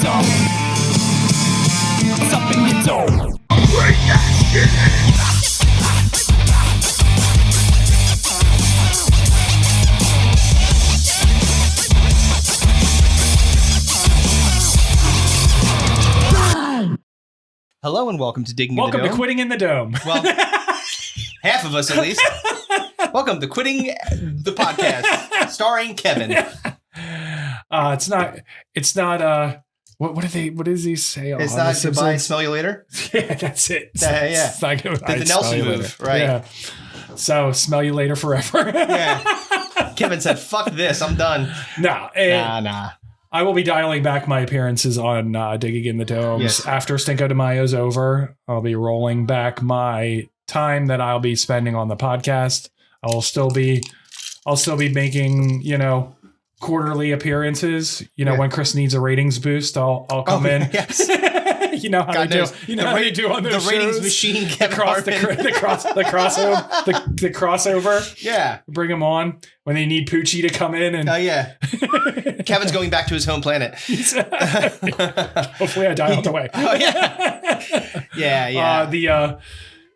Hello and welcome to Digging in the Dome. Welcome to Quitting in the Dome. Well, half of us at least. Welcome to Quitting the Podcast, starring Kevin. It's not. What does he say? It's not goodbye, smell you later. Yeah, that's it. Yeah. It's not goodbye, the Nelson move, right? Yeah. So smell you later forever. Yeah. Kevin said, "Fuck this, I'm done." Nah. I will be dialing back my appearances on Digging in the Domes after Cinco de Mayo's over. I'll be rolling back my time that I'll be spending on the podcast. I'll still be making, quarterly appearances. When Chris needs a ratings boost, I'll come in. Yes. You know how God to do. knows. You know how you do on those the shows. ratings machine. Kevin the crossover. Yeah. Bring them on when they need Poochie to come in and. Oh yeah. Kevin's going back to his home planet. Hopefully I die out the way. Oh yeah.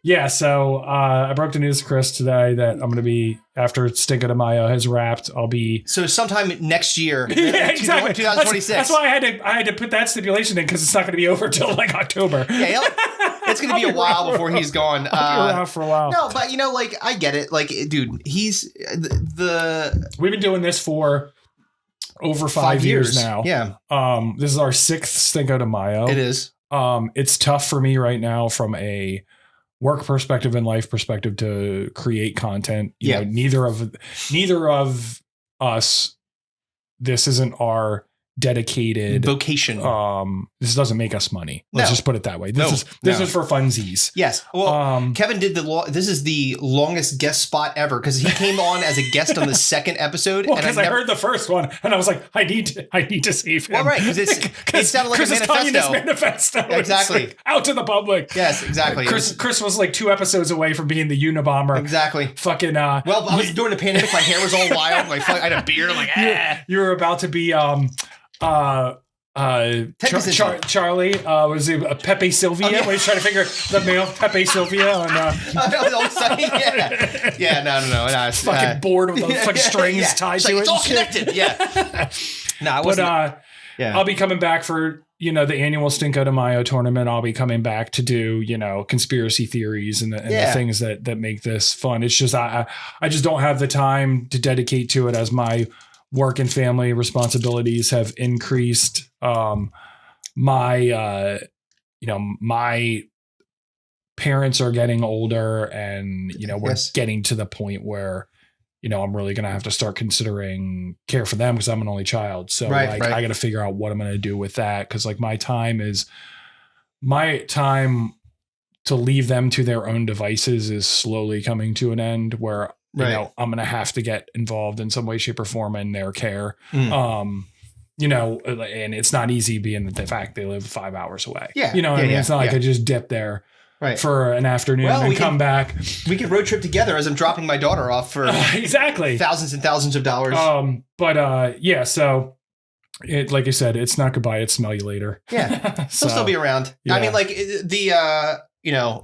Yeah. So I broke the news to Chris today that I'm going to be, after Cinco de Mayo has wrapped, I'll be... So sometime next year. Yeah, exactly. 2026. That's why I had to put that stipulation in, because it's not going to be over till like October. Yeah, it's going to be a while before he's gone. I'll be around for a while. No, but I get it. Like, dude, he's We've been doing this for over 5 years now. Yeah. This is our 6th Cinco de Mayo. It is. It's tough for me right now from a work perspective and life perspective to create content. You know, neither of us, this isn't our dedicated vocation. This doesn't make us money. Let's just put it that way. This is for funsies. Yes. Well, Kevin did this is the longest guest spot ever, because he came on as a guest on the 2nd episode. Well, because I heard the first one and I was like, I need to save him. Well, right, because it sounded like a manifesto. Communist manifesto. Exactly. Like, out to the public. Yes, exactly. Chris was like 2 episodes away from being the Unabomber. Exactly. Fucking. Well, I was during the pandemic. My hair was all wild. I had a beard. I'm like, You were about to be Charlie was it Pepe Sylvia? When he's trying to figure the male Pepe Sylvia on no. fucking bored with the fucking strings tied to it. It's all connected. Yeah. No, I wasn't. I'll be coming back for the annual Cinco de Mayo tournament. I'll be coming back to do conspiracy theories and the things that make this fun. It's just I just don't have the time to dedicate to it as my work and family responsibilities have increased. My parents are getting older, and we're getting to the point where I'm really going to have to start considering care for them, because I'm an only child. So I got to figure out what I'm going to do with that. Cause like my time to leave them to their own devices is slowly coming to an end, where I'm going to have to get involved in some way, shape, or form in their care. And it's not easy being the fact they live 5 hours away. Yeah. It's not like I just dip there for an afternoon and come back. We could road trip together as I'm dropping my daughter off for exactly thousands and thousands of dollars. So it, like you said, it's not goodbye. It's smell you later. Yeah. He'll still be around. Yeah. I mean, like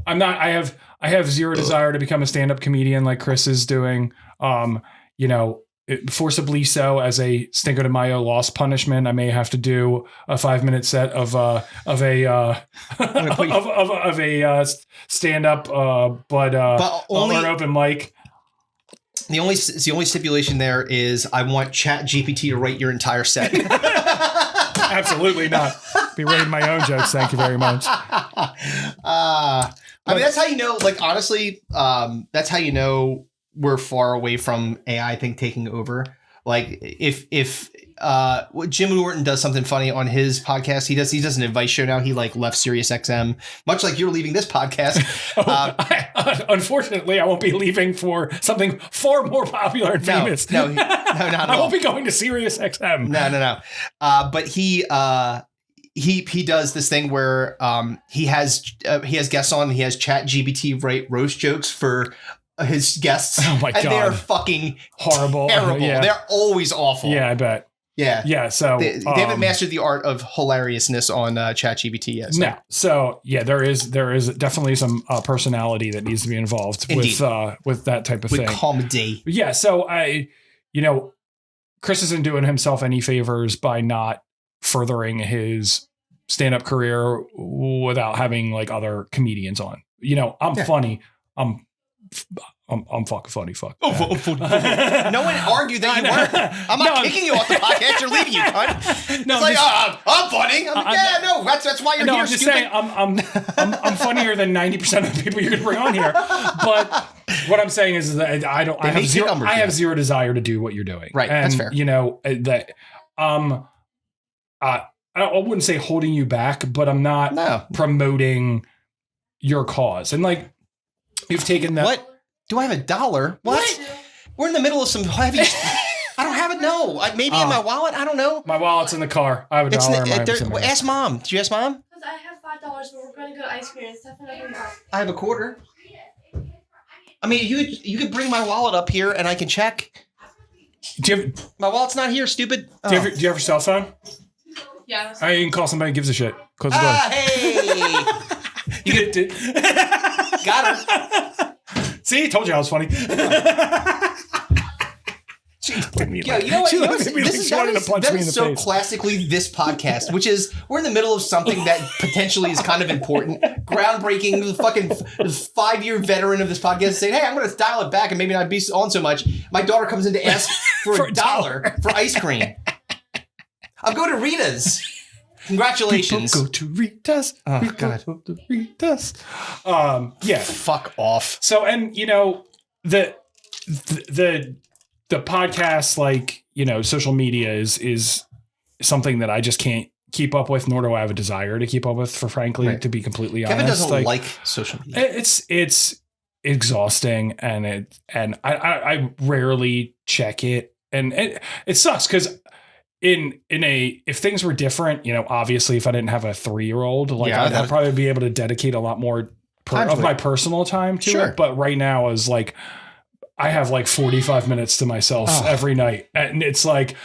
I'm not, I have zero desire to become a stand-up comedian like Chris is doing. Forcibly so, as a Cinco de Mayo lost punishment, I may have to do a 5-minute set of a stand-up, but only an open mic. The only stipulation there is I want ChatGPT to write your entire set. Absolutely not. Be writing my own jokes. Thank you very much. I mean, that's how honestly, that's how we're far away from AI taking over. Like if Jim Norton does something funny on his podcast, he does an advice show now. He left Sirius XM, much like you're leaving this podcast. Unfortunately, I won't be leaving for something far more popular and famous. No, not at all. I won't be going to Sirius XM. No. But he does this thing where he has guests on. He has ChatGPT write roast jokes for his guests. Oh my God. And they are fucking horrible. Terrible. Yeah. They're always awful. Yeah, I bet. Yeah. Yeah. So they haven't mastered the art of hilariousness on ChatGPT yet. So. No. So yeah, there is definitely some personality that needs to be involved with that type of thing. Comedy. Yeah. So Chris isn't doing himself any favors by not furthering his stand-up career without having like other comedians on. I'm funny. I'm fucking funny. Fuck. No one argued that you weren't. I'm not kicking you off the podcast or leaving you, cunt. No, I'm funny. That's why you're here. I'm just saying I'm funnier than 90% of the people you're gonna bring on here. But what I'm saying is that I have zero desire to do what you're doing. Right. And, that's fair. I wouldn't say holding you back, but I'm not promoting your cause. And like you've taken that. What? Do I have $1? What? We're in the middle of some heavy. I don't have it. No, maybe in my wallet. I don't know. My wallet's in the car. I have $1. Ask mom. Did you ask mom? Because I have $5, but we're going to go to ice cream and stuff. And I have $0.25. I mean, you could bring my wallet up here and I can check. My wallet's not here. Stupid. Do you have your cell phone? Yeah. I can call somebody who gives a shit. Close the door. Hey. You get it. Got her. See, told you I was funny. She looked at me like, you know what? That is so classically this podcast, which is we're in the middle of something that potentially is kind of important, groundbreaking. The fucking 5-year veteran of this podcast saying, "Hey, I'm going to dial it back and maybe not be on so much." My daughter comes in to ask for $1 for ice cream. I'm going to Rita's. Congratulations. People go to Rita's. Oh, God. Go to Rita's. Yeah. Fuck off. So, and the podcast, like, social media is something that I just can't keep up with, nor do I have a desire to keep up with, to be completely honest. Kevin doesn't like social media. It's exhausting, and I rarely check it, and it sucks because if things were different, obviously if I didn't have a 3-year-old, I'd probably be able to dedicate a lot more of my personal time to it. But right now is like, I have like 45 minutes to myself every night. And it's like,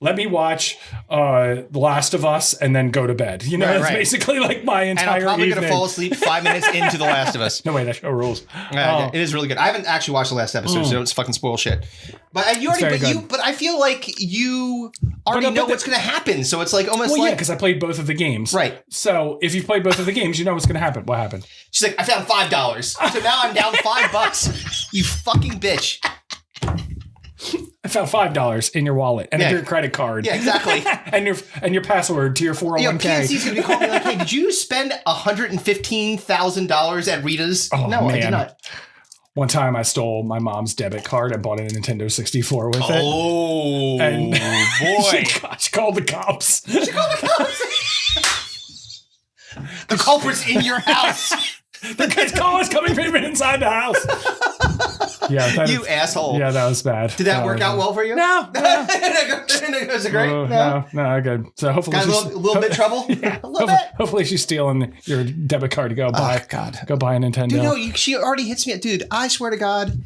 let me watch The Last of Us and then go to bed. It's basically like my entire evening. And I'm probably going to fall asleep 5 minutes into The Last of Us. No way, that show rules. It is really good. I haven't actually watched the last episode, so don't fucking spoil shit. But I feel like you already know what's going to happen. So it's like almost because I played both of the games. Right. So if you've played both of the games, you know what's going to happen. What happened? She's like, I found $5. So now I'm down $5. You fucking bitch. I found $5 in your wallet and your credit card. Yeah, exactly. and your password to your 401k. PNC's going to call me like, hey, did you spend $115,000 at Rita's? Oh, no, man. I did not. One time I stole my mom's debit card and bought a Nintendo 64 with it. Oh, and boy. She called the cops. The culprit's in your house. The call is coming from inside the house. Yeah, you asshole. Yeah, that was bad. Did that work out well for you? No. Was it great? No, good. So hopefully got a little bit of trouble. Yeah, a little bit. Hopefully she's stealing your debit card to go buy a Nintendo. Dude, no, she already hits me. Dude, I swear to God.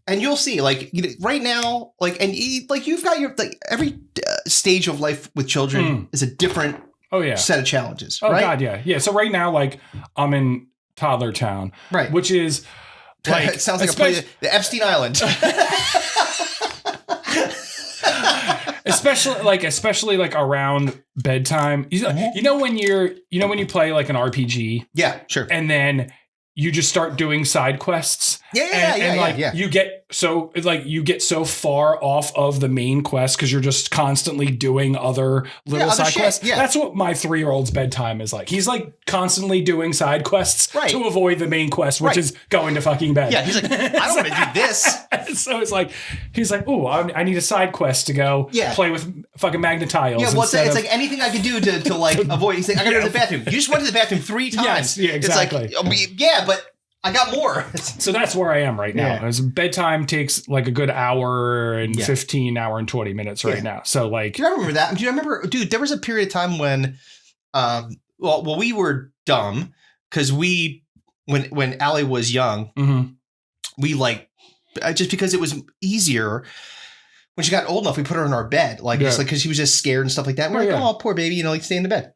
And you'll see, like, right now, like, and like you've got your every stage of life with children is a different set of challenges. Oh right? God, yeah. So right now, like, I'm in toddler town, right? Which is like it sounds like a place, the Epstein Island. especially like around bedtime. You know when you play like an RPG, yeah, sure, and then you just start doing side quests. Yeah. You get so far off of the main quest because you're just constantly doing other little side quests. Yeah. That's what my 3-year-old's bedtime is like. He's like constantly doing side quests to avoid the main quest, which is going to fucking bed. Yeah, he's like, I don't want to do this. So it's like, he's like, oh, I need a side quest to go play with fucking magnet tiles. Yeah, well, it's like anything I can do to like avoid. He's like, I gotta go to the bathroom. You just went to the bathroom 3 times. Yes, yeah, exactly. It's like, but I got more. So that's where I am right now. Yeah. Bedtime takes like a good hour and 15, hour and 20 minutes right now. So like, do you remember that? Do you remember, dude, there was a period of time when, we were dumb because when Allie was young, we like, just because it was easier, when she got old enough, we put her in our bed, like just like because she was just scared and stuff like that. And we're like, oh, poor baby, you know, like stay in the bed.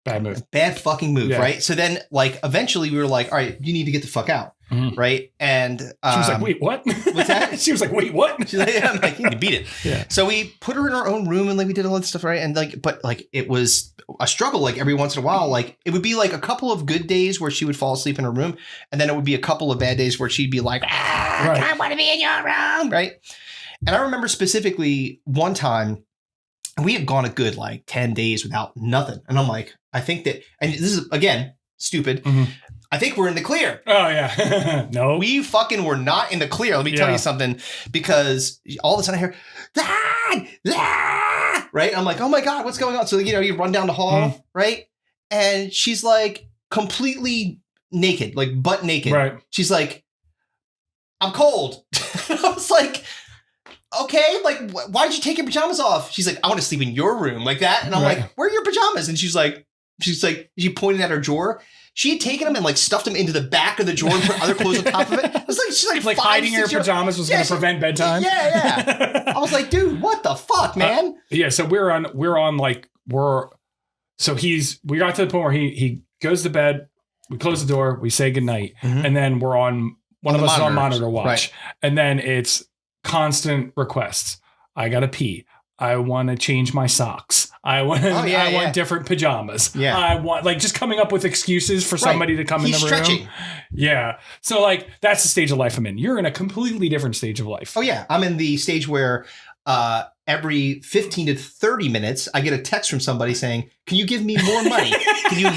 Bad move. Bad fucking move, right? So then, like, eventually we were like, all right, you need to get the fuck out, right? And she was like, wait, what? What's that? She was like, wait, what? She's like, I'm like, you need to beat it. Yeah. So we put her in our own room and like we did all that stuff, right? And like, but like it was a struggle. Like every once in a while, like it would be like a couple of good days where she would fall asleep in her room, and then it would be a couple of bad days where she'd be like, I want to be in your room, right? And I remember specifically one time we had gone a good like 10 days without nothing, and I'm like, I think that, and this is again stupid. I think we're in the clear. Oh yeah. No, we fucking were not in the clear. Let me tell you something, because all of a sudden I hear, right? I'm like, oh my God, what's going on? So, you know, you run down the hall, right? And she's like completely naked, like butt naked. Right. She's like, I'm cold. I was like, okay, like, why did you take your pajamas off? She's like, I want to sleep in your room, like that. And I'm like, where are your pajamas? And she's like, she pointed at her drawer. She had taken them and like stuffed them into the back of the drawer and put other clothes on top of it. It was like, she's like hiding her pajamas was going to prevent bedtime. Yeah. I was like, dude, what the fuck, man? So we got to the point where he goes to bed, we close the door, we say goodnight, and then we're on, one of us is on monitor watch. Right. And then it's constant requests. I got to pee. I want to change my socks. I want different pajamas. Yeah. I want, like, just coming up with excuses for somebody to come in the room. Stretching. Yeah. So like, that's the stage of life I'm in. You're in a completely different stage of life. Oh yeah. I'm in the stage where every 15 to 30 minutes, I get a text from somebody saying, can you give me more money? Can you?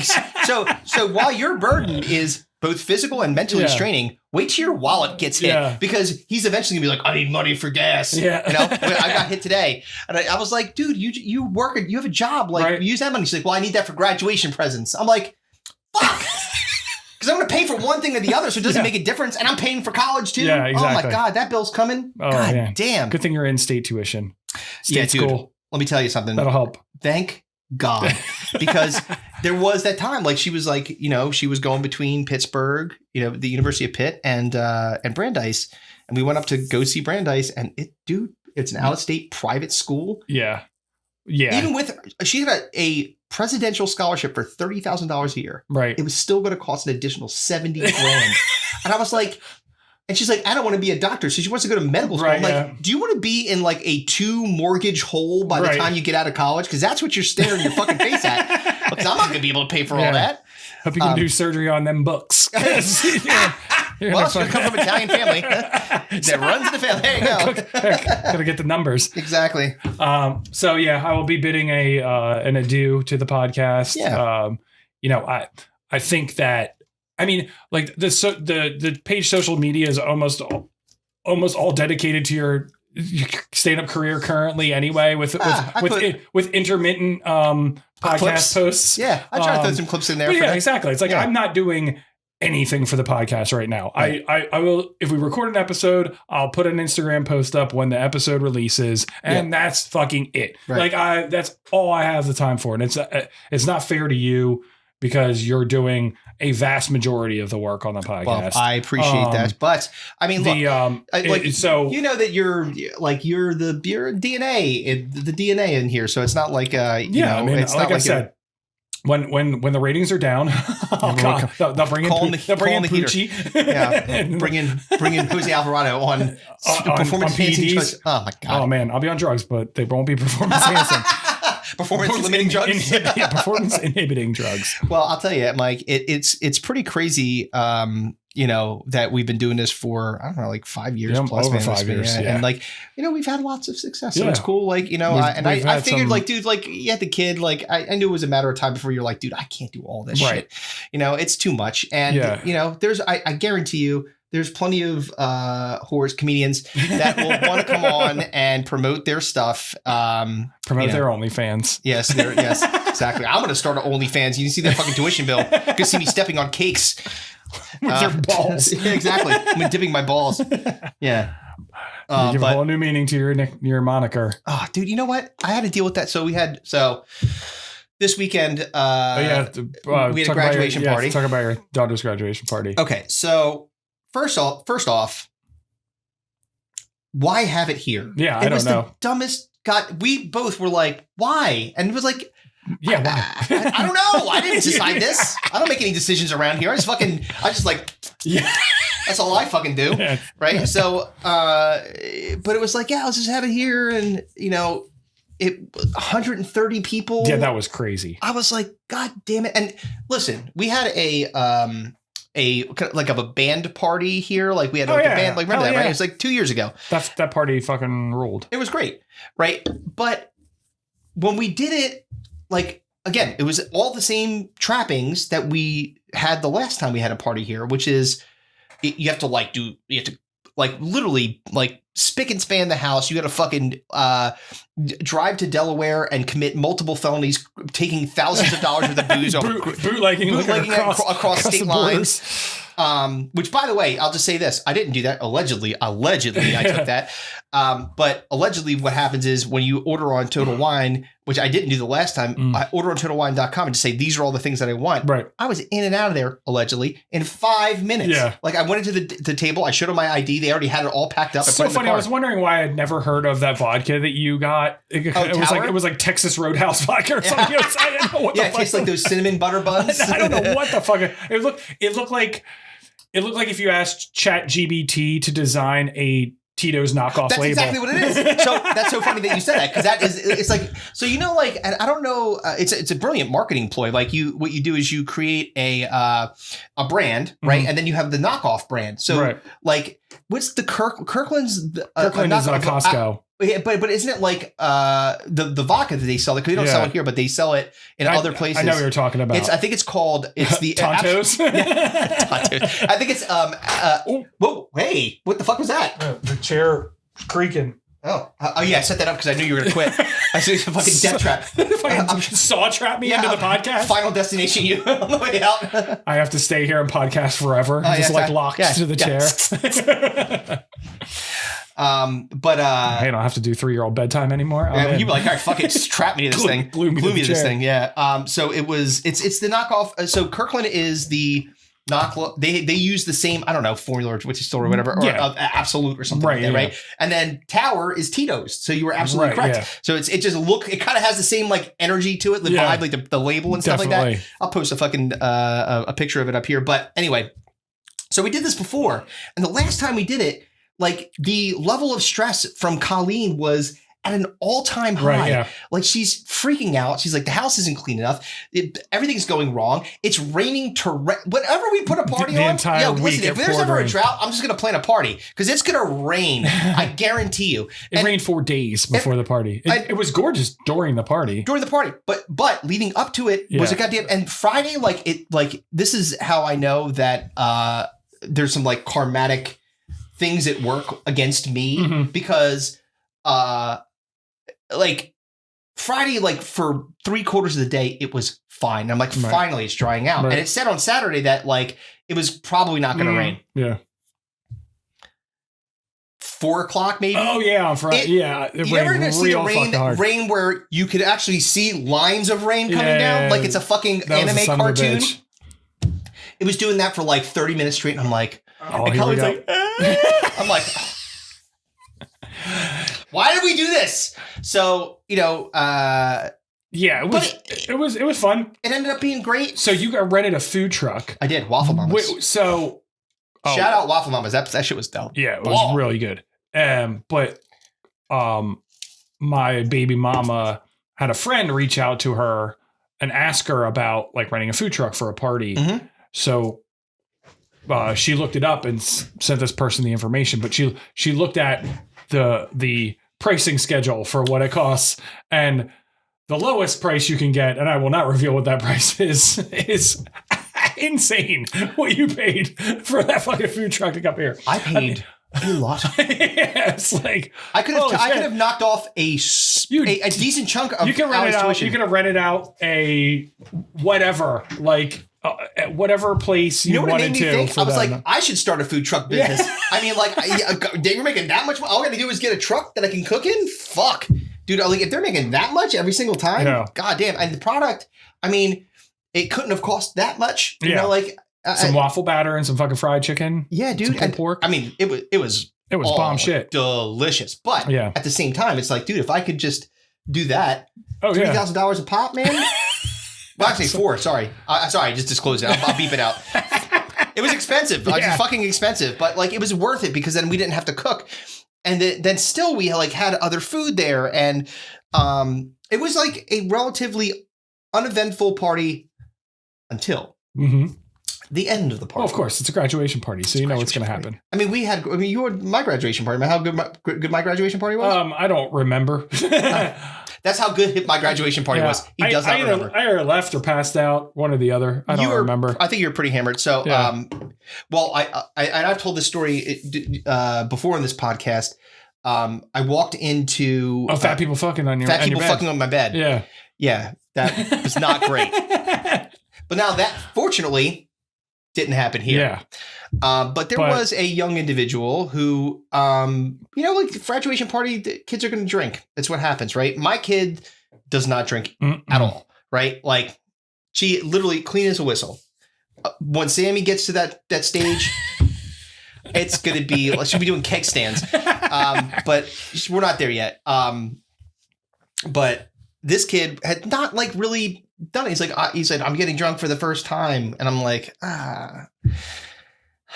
So while your burden is both physical and mentally straining, wait till your wallet gets hit, because he's eventually gonna be like, I need money for gas. Yeah. You know, I got hit today. And I was like, dude, you work, you have a job, like use that money. She's like, well, I need that for graduation presents. I'm like, fuck. Because I'm going to pay for one thing or the other, so it doesn't make a difference. And I'm paying for college too. Yeah, exactly. Oh my God, that bill's coming. Oh, God damn. Good thing you're in state tuition. State school. Let me tell you something. That'll help. Thank God. Because there was that time, like she was like, you know, she was going between Pittsburgh, you know, the University of Pitt and Brandeis. And we went up to go see Brandeis, and it's an out-of-state private school. Yeah. Yeah. Even with, she had a presidential scholarship for $30,000 a year. Right. It was still going to cost an additional $70,000. And I was like, and she's like, I don't want to be a doctor. So she wants to go to medical school. I'm like, do you want to be in like a 2 mortgage hole by the time you get out of college? Because that's what you're staring your fucking face at. Because I'm not going to be able to pay for all that. Hope you can do surgery on them books. Well, it's going to come from an Italian family that runs in the family. There you go. Gotta get the numbers. Exactly. So yeah, I will be bidding an adieu to the podcast. Yeah. You know, I think that, I mean, like the page social media is almost all dedicated to your stand-up career currently anyway, with intermittent podcast clips. Posts. Yeah, I try to throw some clips in there. Exactly. It's like I'm not doing anything for the podcast right now. Right. I will, if we record an episode, I'll put an Instagram post up when the episode releases, and that's fucking it. Right. Like that's all I have the time for, and it's not fair to you because you're doing a vast majority of the work on the podcast. Well, I appreciate that, but I mean, look, so you know that you're DNA, the DNA in here, so it's not like I mean, it's like I said. When the ratings are down, they'll bring in Poochie. Yeah, bring in Jose Alvarado on performance enhancing drugs. Oh my God. Oh man, I'll be on drugs, but they won't be performance enhancing. Performance limiting drugs. Performance inhibiting drugs. Well, I'll tell you, Mike, it's pretty crazy. You know, that we've been doing this for, I don't know, like 5 years plus. Over 5 years. Yeah. And like, you know, we've had lots of success. So it's cool. Like, you know, I figured like, dude, like you had the kid, like I knew it was a matter of time before you're like, dude, I can't do all this shit. You know, it's too much. And, you know, I guarantee you, there's plenty of comedians that will want to come on and promote their stuff. Promote their OnlyFans. Yes, exactly. I'm going to start an OnlyFans. You can see that fucking tuition bill. You can see me stepping on cakes. With your balls. Exactly. I'm dipping my balls. Yeah. You give a whole new meaning to your moniker. Oh, dude, you know what? I had to deal with that. So this weekend, we had a graduation party. Talk about your daughter's graduation party. Okay. So first off, why have it here? Yeah, I don't know. The dumbest. God, we both were like, why? And it was like, yeah, why? I don't know. I didn't decide this. I don't make any decisions around here. I just like, yeah. That's all I fucking do. Yeah. Right. So, but it was like, yeah, let's just have it here. And, you know, it 130 people. Yeah, that was crazy. I was like, God damn it. And listen, we had a like of a band party here. Like we had a band, like remember that, right? It was like 2 years ago. That party fucking ruled. It was great. Right. But when we did it, like, again, it was all the same trappings that we had the last time we had a party here, which is you have to literally like spick and span the house. You got to fucking drive to Delaware and commit multiple felonies, taking thousands of dollars worth of booze, bootlegging across state lines. Which, by the way, I'll just say this: I didn't do that. Allegedly, I took that. But allegedly, what happens is when you order on Total Wine, which I didn't do the last time, I order on TotalWine.com and just say these are all the things that I want. Right. I was in and out of there allegedly in 5 minutes. Yeah. Like I went into the table, I showed them my ID, they already had it all packed up. So funny. I was wondering why I'd never heard of that vodka that you got. It was like Texas Roadhouse vodka or something. Yeah. I didn't know what it tastes like those cinnamon butter buns. I don't know what the fuck it looked like. It looked like if you asked ChatGPT to design a Tito's knockoff that's label. That's exactly what it is. So that's so funny that you said that, because it's like, so, you know, like, and I don't know, it's a brilliant marketing ploy. Like what you do is you create a brand, right? Mm-hmm. And then you have the knockoff brand. So like, what's the Kirkland's? Kirkland is Costco. Yeah, but isn't it like the vodka that they sell? Because they don't sell it here, but they sell it in other places. I know what you're talking about. I think it's called the Tontos. Tontos. I think it's whoa, hey, what the fuck was that? The chair creaking. Oh yeah, I set that up because I knew you were gonna quit. I said it's a fucking death trap. Saw trap me into the podcast. Final destination, you on the way out. I have to stay here and podcast forever. Just locked to the chair. But I don't have to do 3-year-old bedtime anymore. You'd be like, all right, fuck it, just trap me to this thing. Glue me to this thing. Yeah. So it's the knockoff. So Kirkland is the they use the same, I don't know, formula, which is store or whatever, or Absolute or something like that, right? And then Tower is Tito's. So you were absolutely correct. Yeah. So it kind of has the same like energy to it, the vibe, like the label and stuff like that. I'll post a fucking a picture of it up here. But anyway, so we did this before, and the last time we did it, like the level of stress from Colleen was at an all-time high. Right, yeah. Like she's freaking out. She's like, the house isn't clean enough. Everything's going wrong. It's raining whatever we put a party the on. Entire week listen, if there's ever a drought, I'm just going to plan a party because it's going to rain. I guarantee you. It rained 4 days before the party. It was gorgeous during the party. But leading up to it was a goddamn, and Friday, this is how I know that there's some like karmatic things at work against me because like Friday, like for 3/4 of the day, it was fine. I'm like, finally it's drying out. And it said on Saturday that like it was probably not going to rain. Yeah. 4 o'clock maybe. Oh yeah, on Friday. It you ever see the rain where you could actually see lines of rain coming down, like it's a fucking anime cartoon. It was doing that for like 30 minutes straight, and I'm like, and Colleen's like, I'm like, why did we do this? So, you know, it was fun. It ended up being great. So you rented a food truck. I did, Waffle Mamas. Shout out Waffle Mamas. That shit was dope. Yeah, it was really good. But my baby mama had a friend reach out to her and ask her about like renting a food truck for a party. Mm-hmm. So she looked it up and sent this person the information, but she looked at the pricing schedule for what it costs, and the lowest price you can get, and I will not reveal what that price is insane what you paid for that fucking food truck to come here. I paid a lot. It's like I could have knocked off a decent chunk of you can rent it out. tuition. You could have rented out a whatever, like at whatever place you wanted what it made me think? I was them. like, I should start a food truck business. Yeah. I mean, like, they were making that much. All I got to do is get a truck that I can cook in. Fuck, dude. Like, if they're making that much every single time, goddamn. And the product, I mean, it couldn't have cost that much. You know, like some waffle batter and some fucking fried chicken. Yeah, dude. Some pulled pork. I mean, it was It was bomb shit. Delicious. But at the same time, it's like, dude, if I could just do that, $3,000 a pop, man. Well, actually, 4. Sorry. Sorry, I just disclosed it. I'll beep it out. It was expensive. It was fucking expensive. But like, it was worth it because then we didn't have to cook. And then still we like had other food there. And it was like a relatively uneventful party until the end of the party. Well, of course, it's a graduation party, so you know what's going to happen. I mean, you were my graduation party. How good my graduation party was? I don't remember. That's how good my graduation party was. He does not remember. I either left or passed out, one or the other. I don't remember. I think you were pretty hammered. So, well, I've told this story before in this podcast. I walked into fat people fucking on your fat people bed. fucking on my bed. Yeah, that was not great. But now that fortunately didn't happen here. Yeah. But there was a young individual who, like graduation party, kids are going to drink. That's what happens, right? My kid does not drink at all, right? Like she literally clean as a whistle. When Sammy gets to that stage, it's going to be, she'll be doing keg stands. But we're not there yet. But this kid had not like really done it. He said, I'm getting drunk for the first time. And I'm like,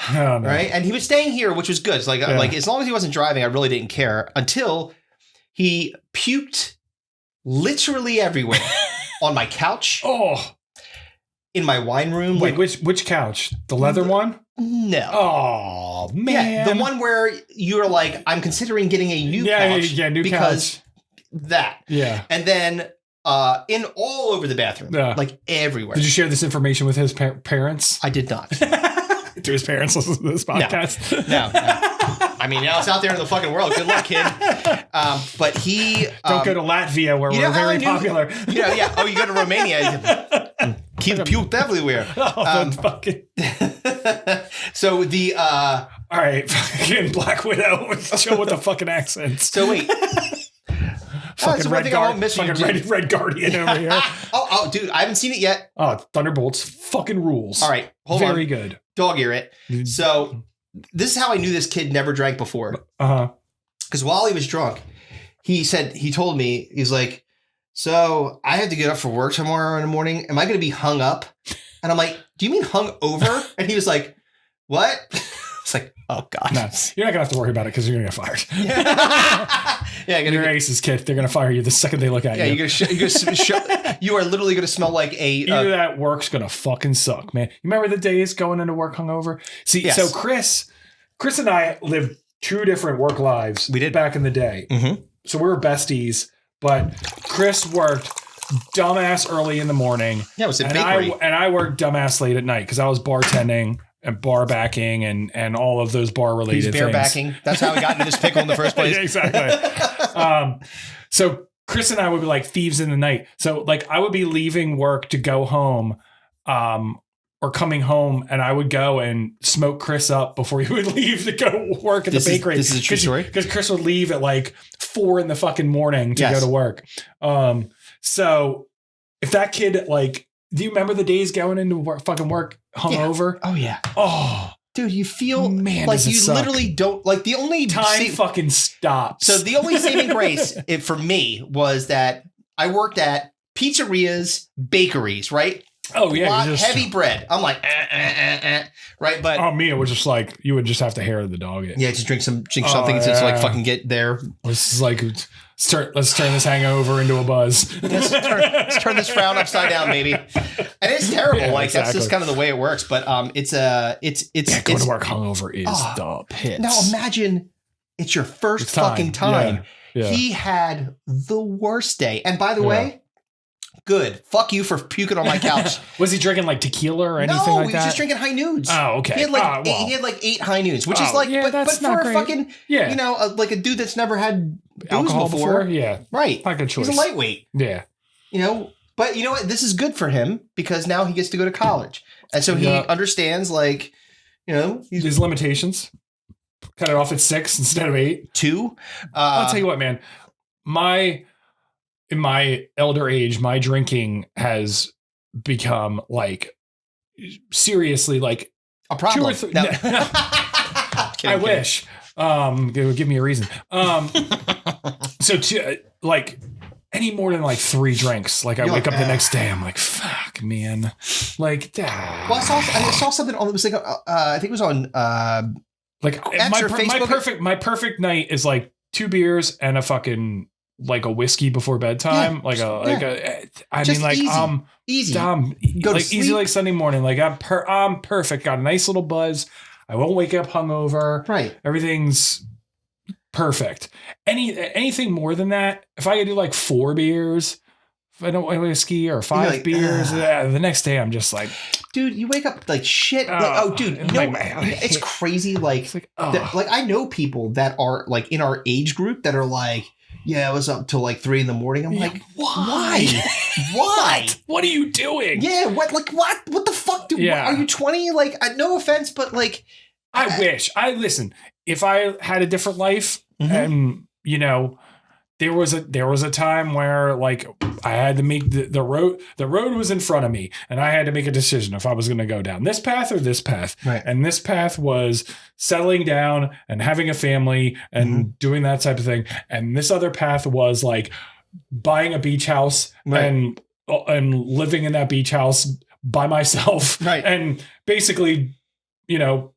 Oh, no. Right. And he was staying here, which was good. It's like, like as long as he wasn't driving, I really didn't care until he puked literally everywhere on my couch. In my wine room. Wait, which couch? The leather one? No. Oh, man. Yeah, the one where you're like, I'm considering getting a new couch. Yeah, new because couch. That. Yeah. And then in all over the bathroom. Like everywhere. Did you share this information with his parents? I did not. Do his parents listen to this podcast? No. I mean, now it's out there in the fucking world. Good luck, kid. But he... Don't go to Latvia where we're very popular. Yeah. Oh, you go to Romania. Keep puked everywhere. Fucking... So the... All right, fucking Black Widow. Chill with the fucking accents. So wait... Fucking Red Guardian over here. Oh, dude, I haven't seen it yet. Oh, Thunderbolts fucking rules. All right, hold on. Very good. Dog ear it. So this is how I knew this kid never drank before. Because while he was drunk, he told me, he's like, so I have to get up for work tomorrow in the morning. Am I going to be hung up? And I'm like, do you mean hung over? And he was like, what? It's like, oh God. No, you're not going to have to worry about it because you're going to get fired. Your aces, kid. They're going to fire you the second they look at you. You are literally going to smell like a... Either that work's going to fucking suck, man. You remember the days going into work hungover? See, so Chris and I lived 2 different work lives. We did. Back in the day. So we were besties, but Chris worked dumbass early in the morning. Yeah, it was a bakery. And I worked dumbass late at night because I was bartending and bar backing and all of those bar related things. He's backing. That's how we got into this pickle in the first place. Yeah, exactly. So Chris and I would be like thieves in the night. So like I would be leaving work to go home, or coming home, and I would go and smoke Chris up before he would leave to go work at the bakery. This is a true story. Because Chris would leave at like 4 in the fucking morning to go to work. So if that kid like, do you remember the days going into work hungover? Oh yeah. Oh, dude, you feel man, like you literally don't like the only time fucking stops. So the only saving grace for me was that I worked at pizzerias, bakeries, right? Oh yeah, heavy bread. I'm like, right? But me, it was just like you would just have to hair the dog it. Yeah, just drink something to like fucking get there. This is like let's turn this hangover into a buzz. Let's turn this frown upside down, baby. And it's terrible. Yeah, like that's just kind of the way it works. But going to work hungover is the pits. Now imagine it's your first fucking time. Yeah. He had the worst day. And by the way, good. Fuck you for puking on my couch. Was he drinking like tequila or anything like that? No, he was just drinking high noons. Oh, okay. He had like 8 high noons, which is like, but for a fucking, like a dude that's never had alcohol before. Right. Not a good choice. He's a lightweight. Yeah. But you know what? This is good for him because now he gets to go to college. And so he understands like, his limitations. Cut it off at 6 instead of 8. 2. I'll tell you what, man. In my elder age, my drinking has become like seriously like a problem. I wish. Give me a reason. So like any more than like 3 drinks, like I wake up the next day, I'm like, fuck, man. Like, well, I saw something on, it was like, I think it was on, like my perfect night is like 2 beers and a fucking like a whiskey before bedtime. I just mean, like, easy. Go like easy, like Sunday morning. Like I'm perfect. Got a nice little buzz. I won't wake up hungover. Right. Everything's perfect. Anything more than that, if I could do like 4 beers, if I don't want whiskey, or 5 beers, the next day I'm just like, dude, you wake up like shit. It's crazy. Like I know people that are like in our age group that are like, yeah, I was up till like 3 a.m. I'm like, why? Why? What are you doing? Yeah, what the fuck? Are you 20? Like, no offense, but like, I wish. Listen, if I had a different life, and you know, there was a time where like I had to make the road was in front of me, and I had to make a decision if I was going to go down this path or this path. Right. And this path was settling down and having a family and doing that type of thing. And this other path was like buying a beach house and living in that beach house by myself. Right. And basically, you know,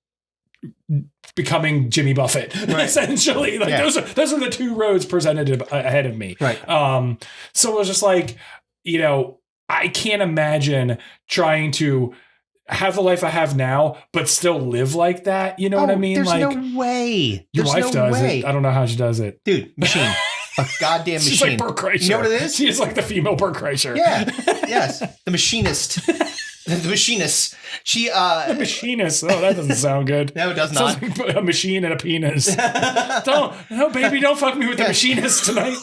becoming Jimmy Buffett, essentially. Like those are the 2 roads presented ahead of me. Right. So it was just like, you know, I can't imagine trying to have the life I have now, but still live like that. You know what I mean? There's like, no way. Your wife does it. I don't know how she does it. Dude, machine. A goddamn machine. She's like Bert Kreischer. You know what it is? She is like the female Bert Kreischer. Yeah. Yes. The machinist. The machinist. The machinist. Oh, that doesn't sound good. No, it does not. Sounds like a machine and a penis. Baby, don't fuck me with the machinist tonight.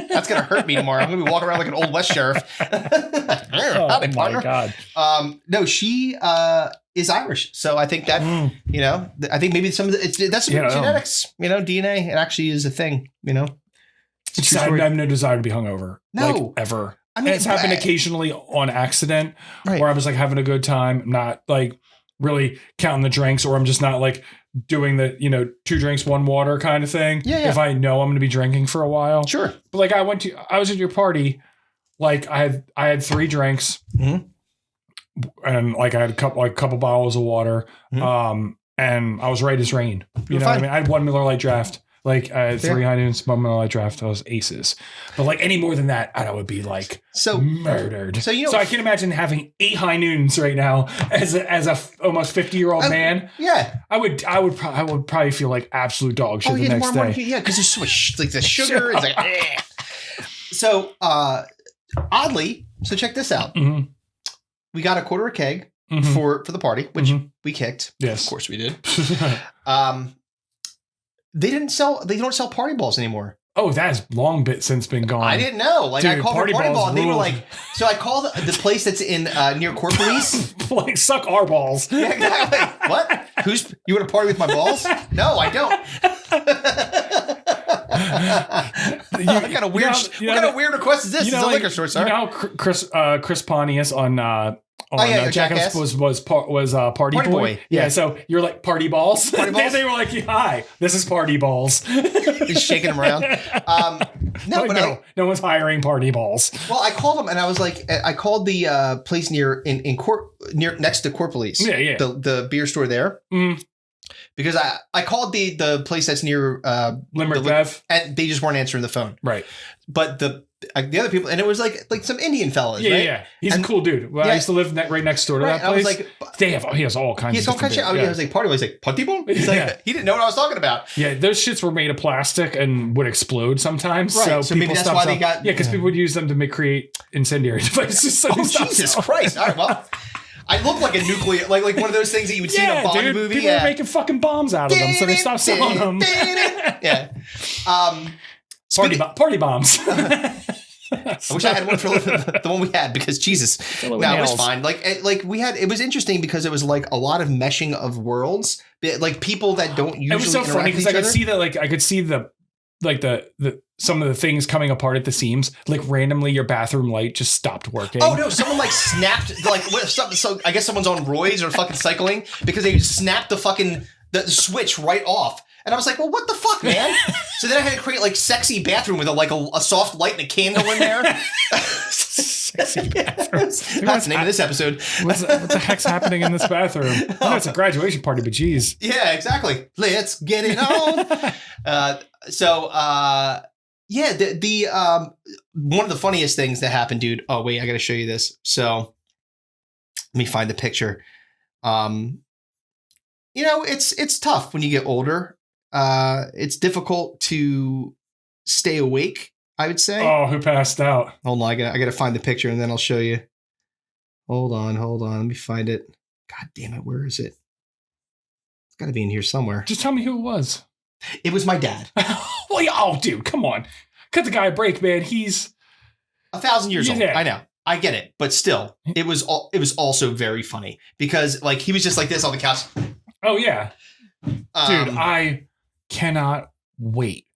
That's gonna hurt me tomorrow. I'm gonna be walking around like an old West sheriff. Howdy, partner. My God. No, she is Irish, so I think that you know, I think maybe some of that's genetics. You know, DNA. It actually is a thing. You know, I have no desire to be hungover. No, like, ever. I mean, and it's happened occasionally on accident, right, where I was like having a good time, not like really counting the drinks, or I'm just not like doing the, you know, 2 drinks, 1 water kind of thing. Yeah. If I know I'm going to be drinking for a while. Sure. But like I was at your party, like I had 3 drinks, and like I had a couple bottles of water, and I was right as rain. You know what I mean? I had 1 Miller Lite draft. Like I had 3 high noons, 1 Miller Lite draft. I was aces. But like any more than that, I would be like murdered. So you know, I can imagine having 8 high noons right now as a almost 50-year-old man. Yeah, I would probably feel like absolute dog shit the next day. Yeah, because there's so much like the sugar is like. Eh. So oddly, so check this out. We got a quarter a keg for the party, which we kicked. Yes, of course we did. They don't sell party balls anymore. Oh, that has long since been gone. I didn't know. Like, dude, I called for party ball and they were like, so I called the place that's in near Corporate. Like, suck our balls. Yeah, exactly. What? You want to party with my balls? No, I don't. What kind of weird request is this? It's a liquor store, sir. You know how Chris Pontius on Jackass was party boy. Yeah, so you're like party balls. Party balls? They were like, hi, this is party balls. He's shaking them around. No one's hiring party balls. Well, I called them and I was like, I called the place near next to Corporate. Yeah. The beer store there. Because I called the place that's near Limerick Bev, and they just weren't answering the phone. Right. But the other people, and it was like some Indian fellas. Yeah, right? Yeah. He's a cool dude. Well, I used to live right next door to that place. I was like, he has all kinds. He has all kinds of shit. I was like, party. I was like, putty boom. He's like, he didn't know what I was talking about. Yeah, those shits were made of plastic and would explode sometimes. Right. So maybe that's why they got. Yeah, because people would use them to create incendiary devices. So Jesus Christ! All right, well. I look like a nuclear, like one of those things that you would see in a Bond movie. People were making fucking bombs out of them, so they stopped selling them. Yeah. Party bombs. I wish I had one for the one we had because Jesus, no, it was fine. It was interesting because it was like a lot of meshing of worlds, like people that don't usually. It was so funny because I could see that, like I could see the some of the things coming apart at the seams, like randomly your bathroom light just stopped working. Oh no, someone like snapped so I guess someone's on roids or fucking cycling because they snapped the switch right off. And I was like, well, what the fuck, man? So then I had to create like sexy bathroom with a soft light and a candle in there. Sexy bathroom. That's the name of this episode. What the heck's happening in this bathroom? I know it's a graduation party, but geez. Yeah, exactly. Let's get it on. Yeah, the one of the funniest things that happened, dude. Oh wait, I got to show you this. So let me find the picture. You know, it's tough when you get older. It's difficult to stay awake, I would say. Oh, who passed out? Hold on, I gotta find the picture and then I'll show you. Hold on. Let me find it. God damn it, where is it? It's got to be in here somewhere. Just tell me who it was. It was my dad. Well, yeah, oh, dude, come on. Cut the guy a break, man. He's 1,000 years old. I know. I get it. But still, it was also very funny because like he was just like this on the couch. Oh, yeah. Dude, I cannot wait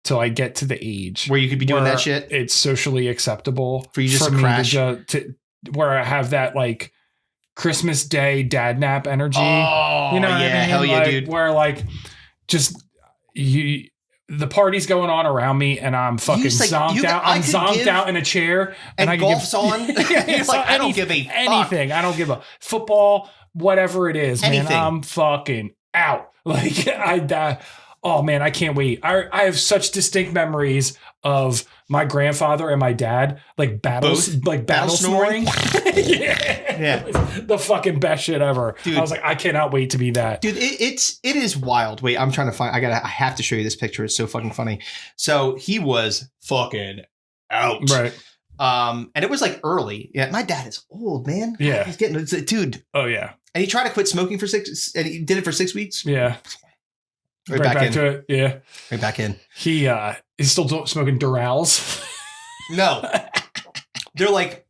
till I get to the age where you could be doing that shit. It's socially acceptable for you just to crash. Where I have that like Christmas Day dad nap energy. Oh, you know what I mean? Hell yeah, like, dude. Where like just the party's going on around me and I'm fucking zonked out. I'm zonked out in a chair and I golf's on. It's like, I don't give a anything. Fuck. I don't give a football, whatever it is, anything. Man. I'm fucking out. Like oh man, I can't wait. I have such distinct memories of my grandfather and my dad like battle snoring. Yeah. The fucking best shit ever. Dude, I was like, I cannot wait to be that. Dude, it is wild. Wait, I'm trying to find I have to show you this picture. It's so fucking funny. So he was fucking out. Right. And it was like early. Yeah, my dad is old, man. Yeah. He's getting dude. Oh yeah. And he tried to quit smoking for 6 and he did it for 6 weeks. Yeah. Right back to it. Yeah. Right back in. He is still smoking Durals. No. They're like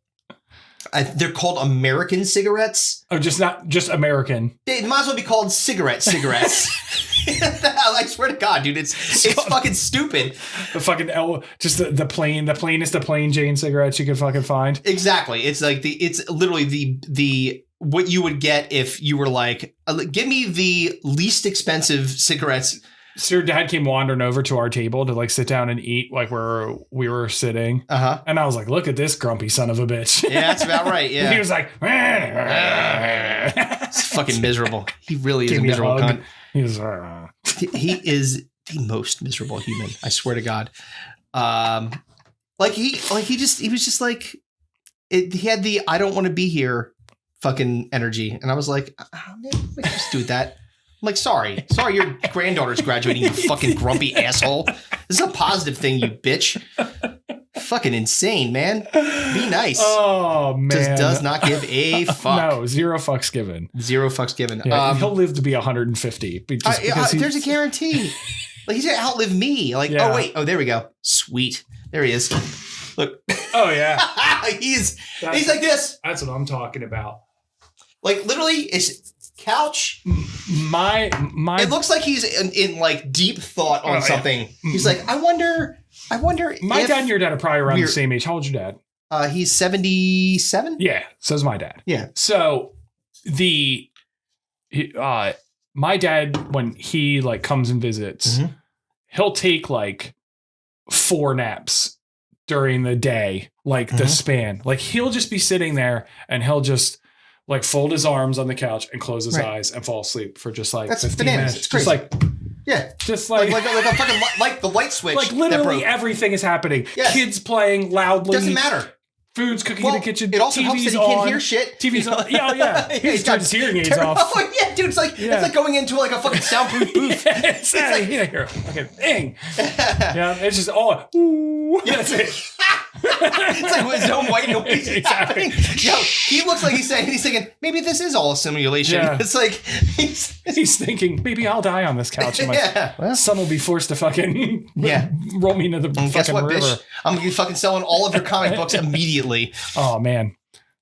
they're called American cigarettes. Oh, not just American. They might as well be called cigarettes. I swear to God, dude, it's fucking stupid. The fucking just the plainest of plain Jane cigarettes you can fucking find. Exactly. It's like it's literally the what you would get if you were like, give me the least expensive cigarettes. So your dad came wandering over to our table to like sit down and eat like where we were sitting. Uh-huh. And I was like, look at this grumpy son of a bitch. Yeah, that's about right. Yeah. And he was like, it's fucking miserable. He really is a miserable cunt. He was he is the most miserable human. I swear to God. He was just like he had the I don't want to be here fucking energy. And I was like, oh, man, we can just do that. I'm like, sorry, your granddaughter's graduating, you fucking grumpy asshole. This is a positive thing, you bitch. Fucking insane, man. Be nice. Oh, man. Just does not give a fuck. No, zero fucks given. Zero fucks given. Yeah, he'll live to be 150. There's a guarantee. Like, he's going to outlive me. Like, yeah. Oh, wait. Oh, there we go. Sweet. There he is. Look. Oh, yeah. he's like this. That's what I'm talking about. Like, literally, it's couch. It looks like he's in like deep thought on something. Yeah. He's like, I wonder. My dad and your dad are probably around the same age. How old's your dad? He's 77. Yeah, so's my dad. Yeah. So my dad, when he like comes and visits, mm-hmm. he'll take like 4 naps during the day, like mm-hmm. the span. Like he'll just be sitting there and he'll just like fold his arms on the couch and close his eyes and fall asleep for just like that's 15 bananas. minutes. It's crazy. Just like, yeah, just like a fucking like the light switch. Like literally everything is happening. Yes. Kids playing loudly. Doesn't matter. Food's cooking in the kitchen. It also TV's helps that he on. can't hear shit. TV's on. Yeah. He's turned his hearing aids off. Oh yeah, dude. It's like going into like a fucking soundproof booth. It's like here, fucking thing. Yeah, it's just all. Ooh, yeah, that's it. It's like his own white noise is happening. Yo, he looks like he's thinking, maybe this is all a simulation. Yeah. It's like he's thinking, maybe I'll die on this couch and my son will be forced to fucking roll me into the fucking guess what, river. Bitch? I'm gonna be fucking selling all of your comic books immediately. Oh man,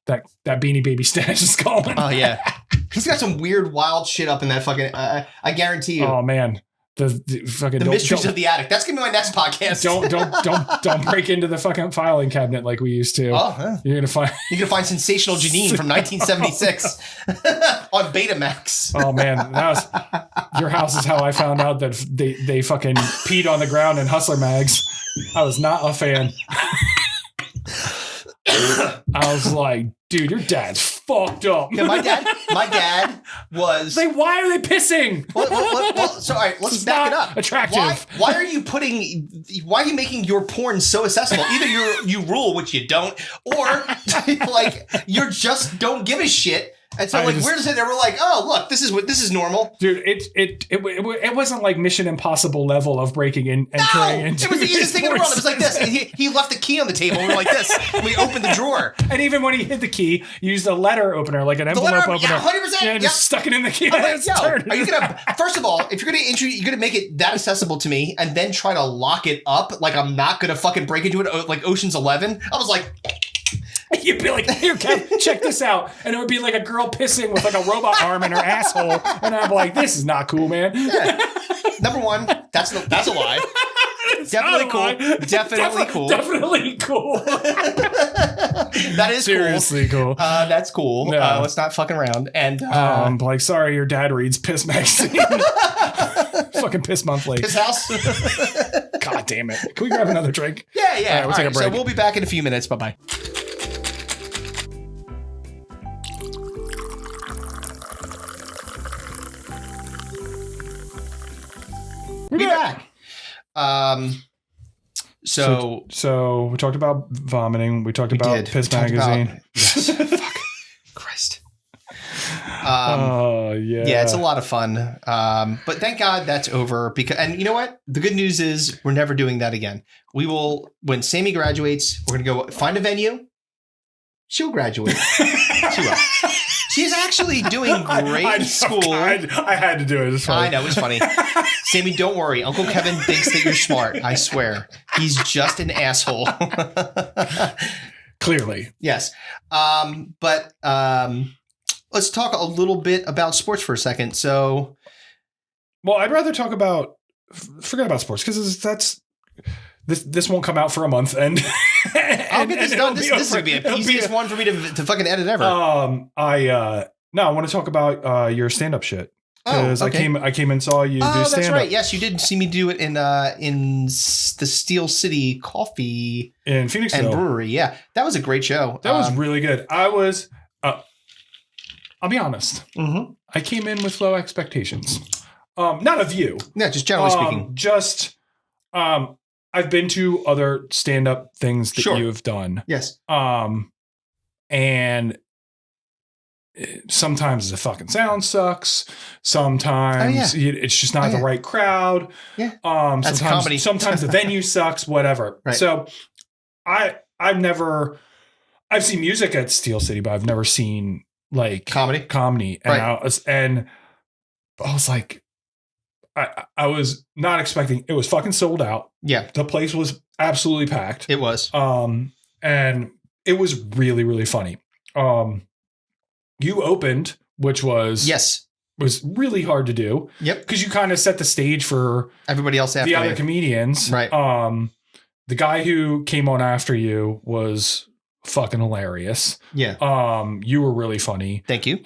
that Beanie Baby stash is calling. Oh yeah, he's got some weird, wild shit up in that fucking. I guarantee you. Oh man. the fucking The Mysteries of the Attic. That's gonna be my next podcast. Don't break into the fucking filing cabinet like we used to. You're gonna find Sensational Janine from 1976 on Betamax. Oh man, your house is how I found out that they fucking peed on the ground in Hustler mags. I was not a fan. I was like, dude, your dad's fucked up. Yeah, my dad was. Why are they pissing? Well, so all right, let's back it up. Attractive. Why are you making your porn so accessible? Either you rule, which you don't, or like you just don't give a shit. And so we're just sitting there, we're like, oh look, this is normal. Dude, it wasn't like Mission Impossible level of breaking in and entering into. It was the easiest thing in the world. It was like this. He left the key on the table and we're like this. We opened the drawer. And even when he hid the key, he used a letter opener, like an envelope opener. Yeah, 100%. Yeah, just stuck it in the key. Like, are you gonna first of all, if you're gonna make it that accessible to me and then try to lock it up like I'm not gonna fucking break into it like Ocean's 11, I was like, you'd be like, here, Kev, check this out. And it would be like a girl pissing with like a robot arm in her asshole. And I'm like, this is not cool, man. Yeah. Number one, that's a lie. Definitely cool. Lie. Definitely cool. Definitely cool. That is seriously cool. That's cool. Yeah. Let's not fucking around. And I'm like, sorry, your dad reads Piss Magazine. Fucking Piss Monthly. His house. God damn it. Can we grab another drink? Yeah. All right, we'll take a break. So we'll be back in a few minutes. Bye-bye. We'll be back. So we talked about vomiting. We talked about Piss Magazine. Yes. Fuck. Christ. Yeah. Yeah, it's a lot of fun. But thank God that's over and you know what? The good news is we're never doing that again. We will, when Sammy graduates, we're going to go find a venue. She'll graduate. She will. She's actually doing great in school. I had to do it. It's funny. I know, it's funny. Sammy, don't worry. Uncle Kevin thinks that you're smart. I swear. He's just an asshole. Clearly. Yes. But let's talk a little bit about sports for a second. So. Well, I'd rather talk about, forget about sports because this won't come out for a month and I'll get this done. This is going to be the easiest one for me to fucking edit ever. I want to talk about your stand-up shit. Because I came and saw you do stand-up. That's right. Yes, you did see me do it in the Steel City Coffee in Phoenixville and Brewery. Yeah, that was a great show. That was really good. I'll be honest. Mm-hmm. I came in with low expectations. Not of you. Yeah, just generally speaking. I've been to other stand-up things that you've done. Yes. And sometimes the fucking sound sucks. Sometimes it's just not the right crowd. Yeah. Sometimes the venue sucks, whatever. Right. So I've seen music at Steel City, but I've never seen like comedy. And right. I was like, I was not expecting. It was fucking sold out. Yeah. The place was absolutely packed. It was. And it was really, really funny. You opened, which was really hard to do. Yep. Because you kind of set the stage for everybody else after the other comedians. Right. The guy who came on after you was fucking hilarious. Yeah. You were really funny. Thank you.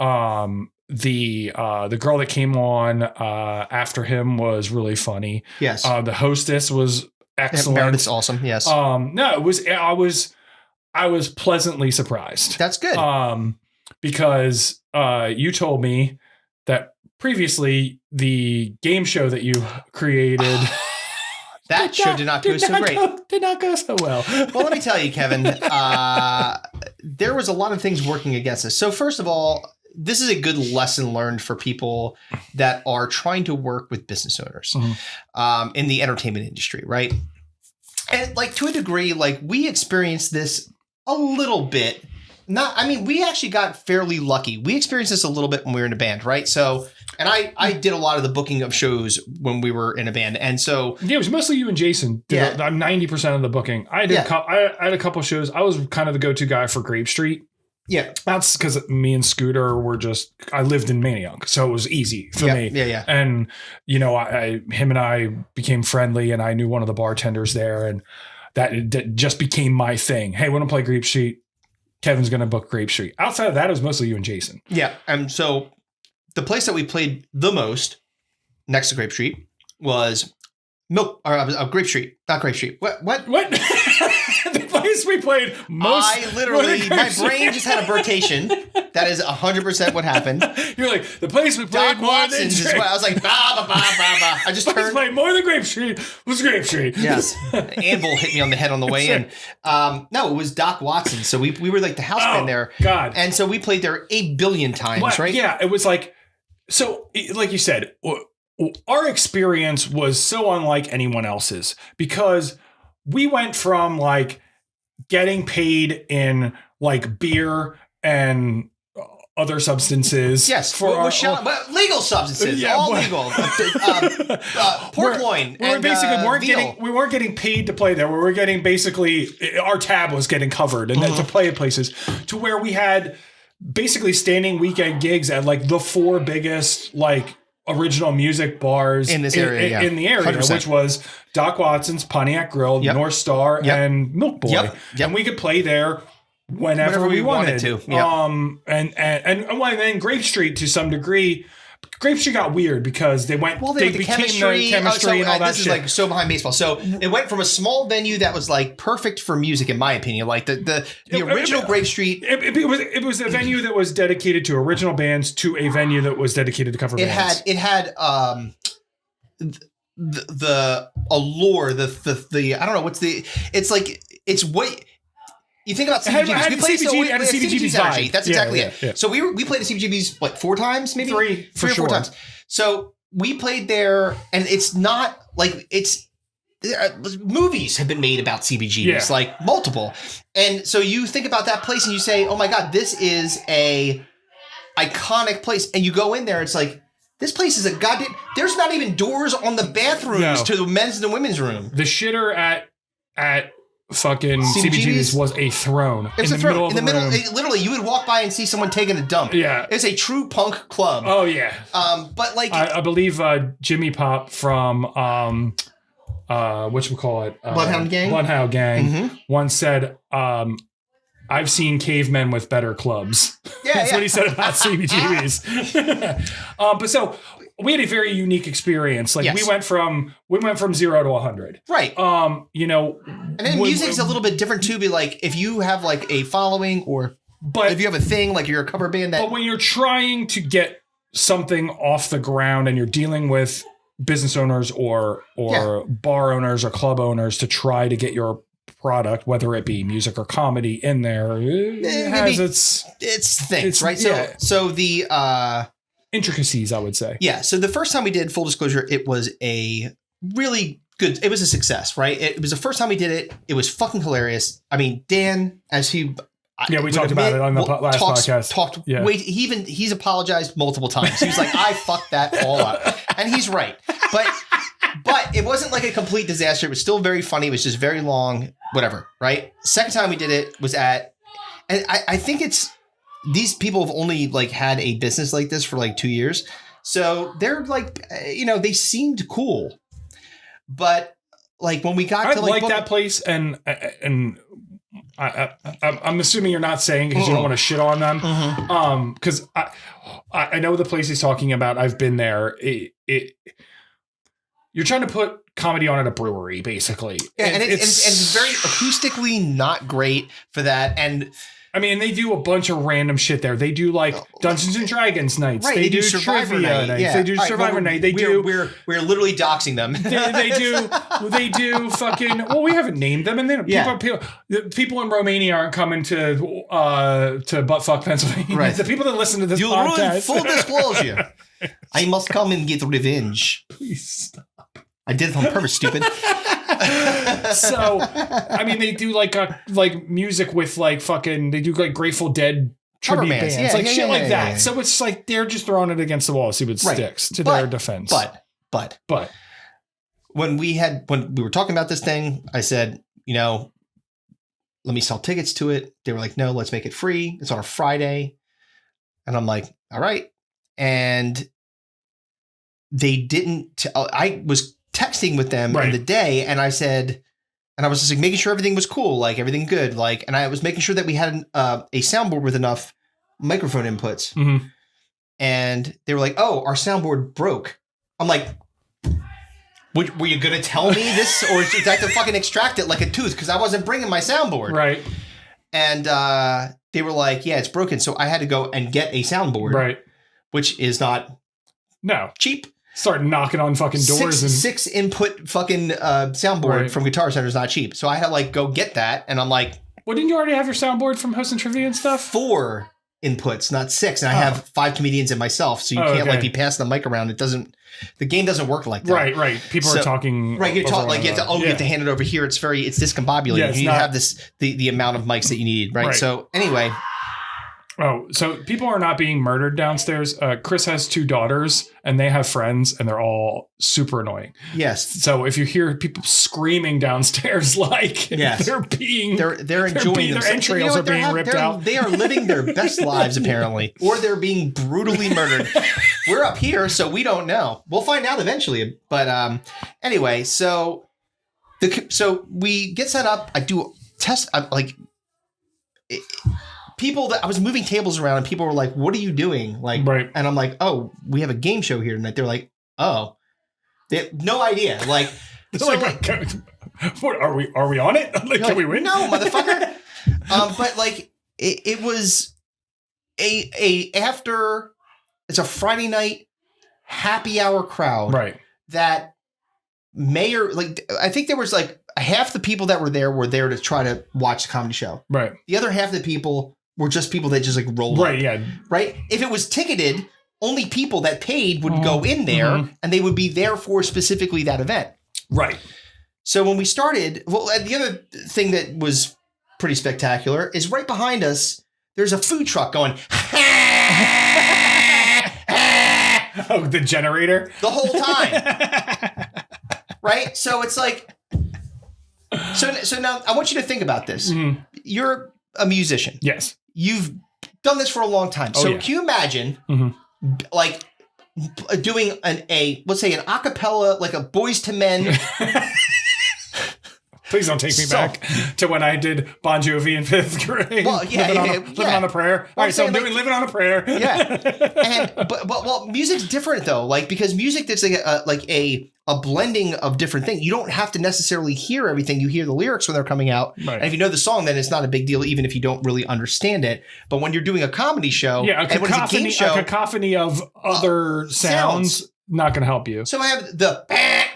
The girl that came on after him was really funny. Yes. The hostess was excellent. Meredith's awesome. Yes. No, it was. I was pleasantly surprised. That's good. Because you told me that previously the game show that you created. That show did not go so great. Did not go so well. Well, let me tell you, Kevin, there was a lot of things working against us. So first of all, this is a good lesson learned for people that are trying to work with business owners in the entertainment industry, right? And like to a degree, like we experienced this a little bit. We actually got fairly lucky. We experienced this a little bit when we were in a band, right? So, and I did a lot of the booking of shows when we were in a band. And so... Yeah, it was mostly you and Jason. I'm 90% of the booking. I had a couple shows. I was kind of the go-to guy for Grape Street. Yeah. That's because me and Scooter were I lived in Manayunk, so it was easy for me. Yeah. And, you know, him and I became friendly, and I knew one of the bartenders there, and that just became my thing. Hey, want to play Grape Street? Kevin's going to book Grape Street. Outside of that, it was mostly you and Jason. Yeah. And so the place that we played the most next to Grape Street was Grape Street, not Grape Street. What? The place we played most. I literally, my brain just had a burcation. That is 100% what happened. You're like, the place we played Doc more Watson's than is what I was like, bah, bah, bah, bah, bah. I just turned. Played more than Grape Street was Grape Street. Yes. Anvil hit me on the head on the way in. No, it was Doc Watson. So we were like the house band there. God. And so we played there 8 billion times, right? Yeah, it was like, so like you said, our experience was so unlike anyone else's because we went from like getting paid in like beer and other substances. Yes, for legal substances, all legal. Pork loin. We weren't getting paid to play there. We were getting basically our tab was getting covered and to play at places to where we had basically standing weekend gigs at like the 4 biggest like original music bars in this area, in the area, 100%. which was Doc Watson's, Pontiac Grill, North Star, and Milk Boy. Yep. And we could play there whenever we wanted to. Yep. And then Grape Street to some degree. Grape Street got weird because they became the chemistry and all that this shit. Is like so behind baseball. So it went from a small venue that was like perfect for music, in my opinion, like the original Grape Street. It was a venue that was dedicated to original bands to a venue that was dedicated to cover bands. It had the allure, the I don't know it's what. You think about CBGBs. We played CBGB's energy. That's exactly it. Yeah. So we played the CBGBs, what, 4 times, maybe? 3 or 4 times. So we played there, and it's not like movies have been made about CBGBs, like multiple. And so you think about that place and you say, oh my God, this is a iconic place. And you go in there, it's like, this place is a goddamn, there's not even doors on the bathrooms to the men's and the women's room. The shitter at fucking CBGB's was a throne. It was a throne. In the middle, literally, you would walk by and see someone taking a dump. Yeah. It's a true punk club. Oh, yeah. But like... I believe Jimmy Pop from, whatchamacallit? Bloodhound Gang? Bloodhound Gang once said, I've seen cavemen with better clubs. Yeah, That's what he said about CBGB's. But so... we had a very unique experience. Like we went from 0 to 100. Right. You know, and then music's a little bit different too. Be like if you have like a following but if you have a thing like you're a cover band but when you're trying to get something off the ground and you're dealing with business owners or bar owners or club owners to try to get your product, whether it be music or comedy in there, it has its things, right? So the intricacies, I would say. Yeah. So the first time we did, full disclosure, it was a really good, it was a success, right? It was the first time we did it. It was fucking hilarious. I mean, Dan, as he... Yeah, we talked about it on the last podcast. He's apologized multiple times. He was like, I fucked that all up. And he's right. But it wasn't like a complete disaster. It was still very funny. It was just very long, whatever, right? Second time we did it was and I think these people have only like had a business like this for like 2 years. So they're like, they seemed cool. But like when we got to like that place and I'm assuming you're not saying because you don't want to shit on them. Because I know the place he's talking about. I've been there. You're trying to put comedy on at a brewery, basically. Yeah, and it's very acoustically not great for that. And I mean, they do a bunch of random shit there. They do like Dungeons and Dragons nights. Right, they do Survivor nights. Yeah. They do Survivor night. We're literally doxing them. they do fucking. Well, we haven't named them, and then people in Romania aren't coming to Buttfuck, Pennsylvania. Right. The people that listen to this podcast. Full disclosure. I must come and get revenge. Please stop. I did it on purpose, stupid. So, I mean, they do like music with like fucking. They do like Grateful Dead tribute bands, shit like that. Yeah. So it's like they're just throwing it against the wall to see what sticks. To their defense. But when we were talking about this thing, I said, let me sell tickets to it. They were like, no, let's make it free. It's on a Friday. And I'm like, all right. And they didn't, I was texting with them in the day, and I said, and I was just like making sure everything was cool, like everything good. Like, and I was making sure that we had a soundboard with enough microphone inputs. Mm-hmm. And they were like, oh, our soundboard broke. I'm like, were you going to tell me this? Or did I have to fucking extract it like a tooth? Because I wasn't bringing my soundboard. Right. And they were like, yeah, it's broken. So I had to go and get a soundboard. Right. Which is not cheap. Start knocking on fucking doors. Six input fucking soundboard from Guitar Center is not cheap. So I had to like go get that. And I'm like. Well, didn't you already have your soundboard from hosting trivia and stuff? 4 inputs, not 6. And I have 5 comedians and myself. So you can't like be passing the mic around. The game doesn't work like that. Right. People are talking. Right. You're talking like you have to hand it over here. It's discombobulated. Yeah, you need to have the amount of mics that you need. Right. So anyway. Oh, so people are not being murdered downstairs. Chris has 2 daughters, and they have friends, and they're all super annoying. Yes. So if you hear people screaming downstairs, like they're enjoying their entrails are being ripped out. They are living their best lives apparently, or they're being brutally murdered. We're up here, so we don't know. We'll find out eventually. But anyway, so we get set up. I do test. People that I was moving tables around and people were like, what are you doing? Like, and I'm like, oh, we have a game show here tonight. They're like, oh, they have no idea. Like, what are we on it? Like, can we win? No, motherfucker. But like, it was after it's a Friday night happy hour crowd. Right. That I think there was like half the people that were there to try to watch the comedy show. Right. The other half of the people were just people that just like rolled up. Yeah. Right? If it was ticketed, only people that paid would go in there and they would be there for specifically that event. Right. So when we started, the other thing that was pretty spectacular is right behind us, there's a food truck going, oh, the generator? The whole time. Right? So it's like, so now I want you to think about this. Mm-hmm. You're a musician. Yes. You've done this for a long time. So can you imagine like doing let's say an a cappella, like a Boys to Men. Please don't take me back to when I did Bon Jovi in 5th grade. Well, living on a prayer. All right, so I'm doing Living on a Prayer. Yeah. But music's different though. Like, because music that's like a blending of different things. You don't have to necessarily hear everything. You hear the lyrics when they're coming out. Right. And if you know the song, then it's not a big deal, even if you don't really understand it. But when you're doing a comedy show, a cacophony of other sounds, not going to help you. So I have the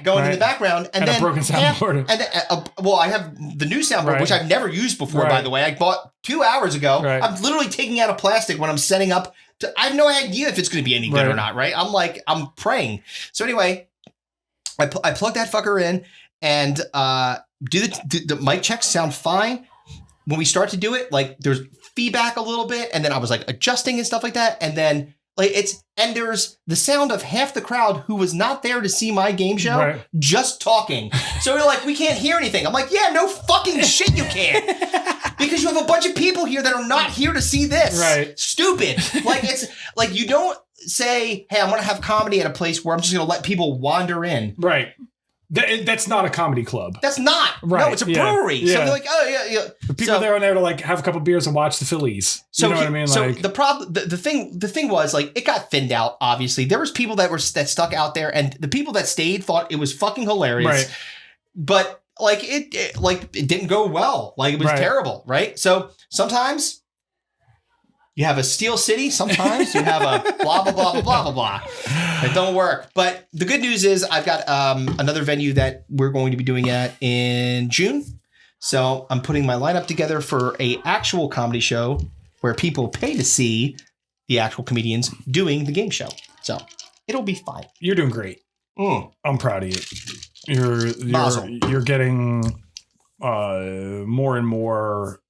going in the background, and then a broken soundboard. I have the new soundboard, which I've never used before, by the way. I bought 2 hours ago. Right. I'm literally taking out a plastic when I'm setting up. I have no idea if it's going to be any good or not, right? I'm praying. So anyway, I plug that fucker in and do the mic checks sound fine. When we start to do it, like there's feedback a little bit, and then I was like adjusting and stuff like that, and then there's the sound of half the crowd who was not there to see my game show just talking. So we're like, we can't hear anything. I'm like, yeah, no fucking shit you can't. Because you have a bunch of people here that are not here to see this. Right. Stupid. Like, it's like, you don't say, hey, I'm going to have comedy at a place where I'm just going to let people wander in. Right. That's not a comedy club. That's not. Right. No, it's a brewery. Yeah. So they're like, oh, yeah. The people are there to like have a couple beers and watch the Phillies. You know what I mean? So the problem, the thing was like, it got thinned out, obviously. There was people that stuck out there, and the people that stayed thought it was fucking hilarious. Right. But like, it didn't go well. Like, it was terrible. Right. So sometimes you have a Steel City. Sometimes you have a blah, blah, blah, blah, blah, blah, blah. It don't work. But the good news is I've got another venue that we're going to be doing at in June. So I'm putting my lineup together for a actual comedy show where people pay to see the actual comedians doing the game show. So it'll be fine. You're doing great. I'm proud of you. You're getting more and more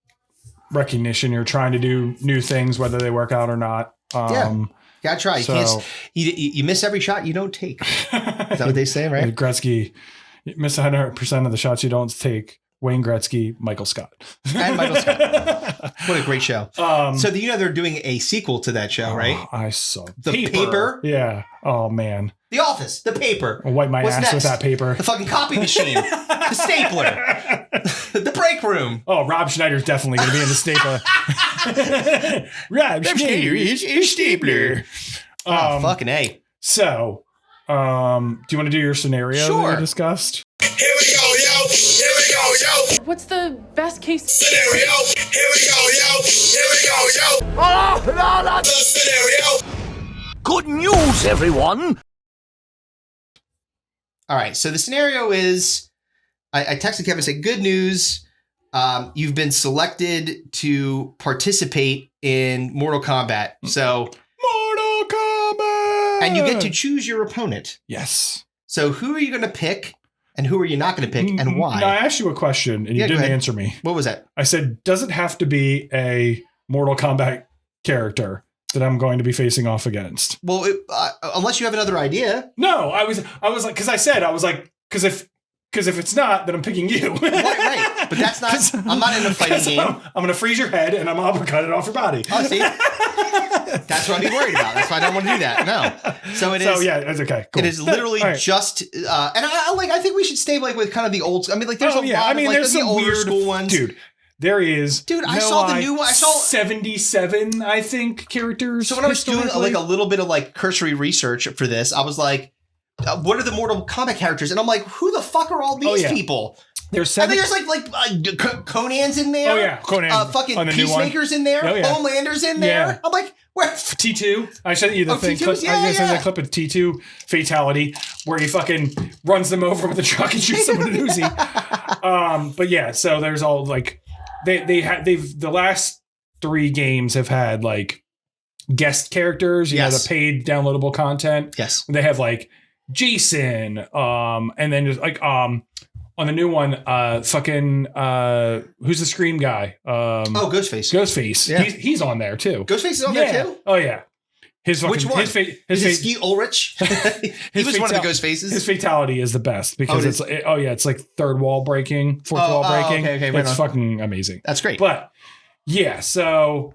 recognition. You're trying to do new things, whether they work out or not. Gotta try. You miss every shot you don't take. Is that what they say, right? Gretzky, you miss 100% of the shots you don't take. Wayne Gretzky, Michael Scott. And Michael Scott. What a great show. So they're doing a sequel to that show, right? I saw The Paper. Yeah. Oh, man. The Office. The Paper. I'll wipe my What's ass next? with that paper. The fucking copy machine. The stapler. The break room. Oh, Rob Schneider's definitely going to be in the stapler. Rob Schneider is stapler. Fucking A. So, do you want to do your scenario Sure. that we discussed? Here we go, yo. Here we go, yo. What's the best case Scenario. Here we go, yo. Here we go, yo. The scenario. Good news, everyone! All right. So the scenario is I texted Kevin and said, good news. You've been selected to participate in Mortal Kombat. So Mortal Kombat! and you get to choose your opponent. Yes. So who are you going to pick and who are you not going to pick and why? No, I asked you a question and you Yeah, go didn't ahead. answer me. What was that? I said, does it have to be a Mortal Kombat character that I'm going to be facing off against? Well, unless you have another idea. No, I was like, because if it's not, then I'm picking you. Right. But that's not, I'm not in a fighting game. I'm going to freeze your head and I'm uppercut it off your body. Oh, see? That's what I'd be worried about. That's why I don't want to do that. No. So it is. So yeah, that's okay. Cool. It is literally All right. just, and I think we should stay with kind of the old. I mean, there's a lot there's of the some older weird school ones. Dude, there is. Dude, I saw the new one. I saw 77, I think, characters. So when I was doing a little bit of cursory research for this, I was like, what are the Mortal Kombat characters? And I'm like, who the fuck are all these people? There's I 7. think there's Conan's in there. Oh yeah, Conan. Fucking on the new one. Peacemaker's in there. Oh, yeah. Homelander's in there. Yeah. I'm like, where? T2. I sent you the thing. T2s? Yeah, I sent yeah. the clip of T2 Fatality where he fucking runs them over with a truck and shoots them with an Uzi. But yeah, so there's all they've the last 3 games have had guest characters, you know, the paid downloadable content. Yes. They have Jason, and then just on the new one, who's the Scream guy? Ghostface. Ghostface. Yeah. He's on there too. Ghostface is on there too? Oh yeah. His fucking, Which one? Is it Skeet Ulrich? He was one of the Ghostfaces. His fatality is the best because it's like third wall breaking, fourth wall breaking. Okay, right it's on. fucking amazing. That's great. But yeah, so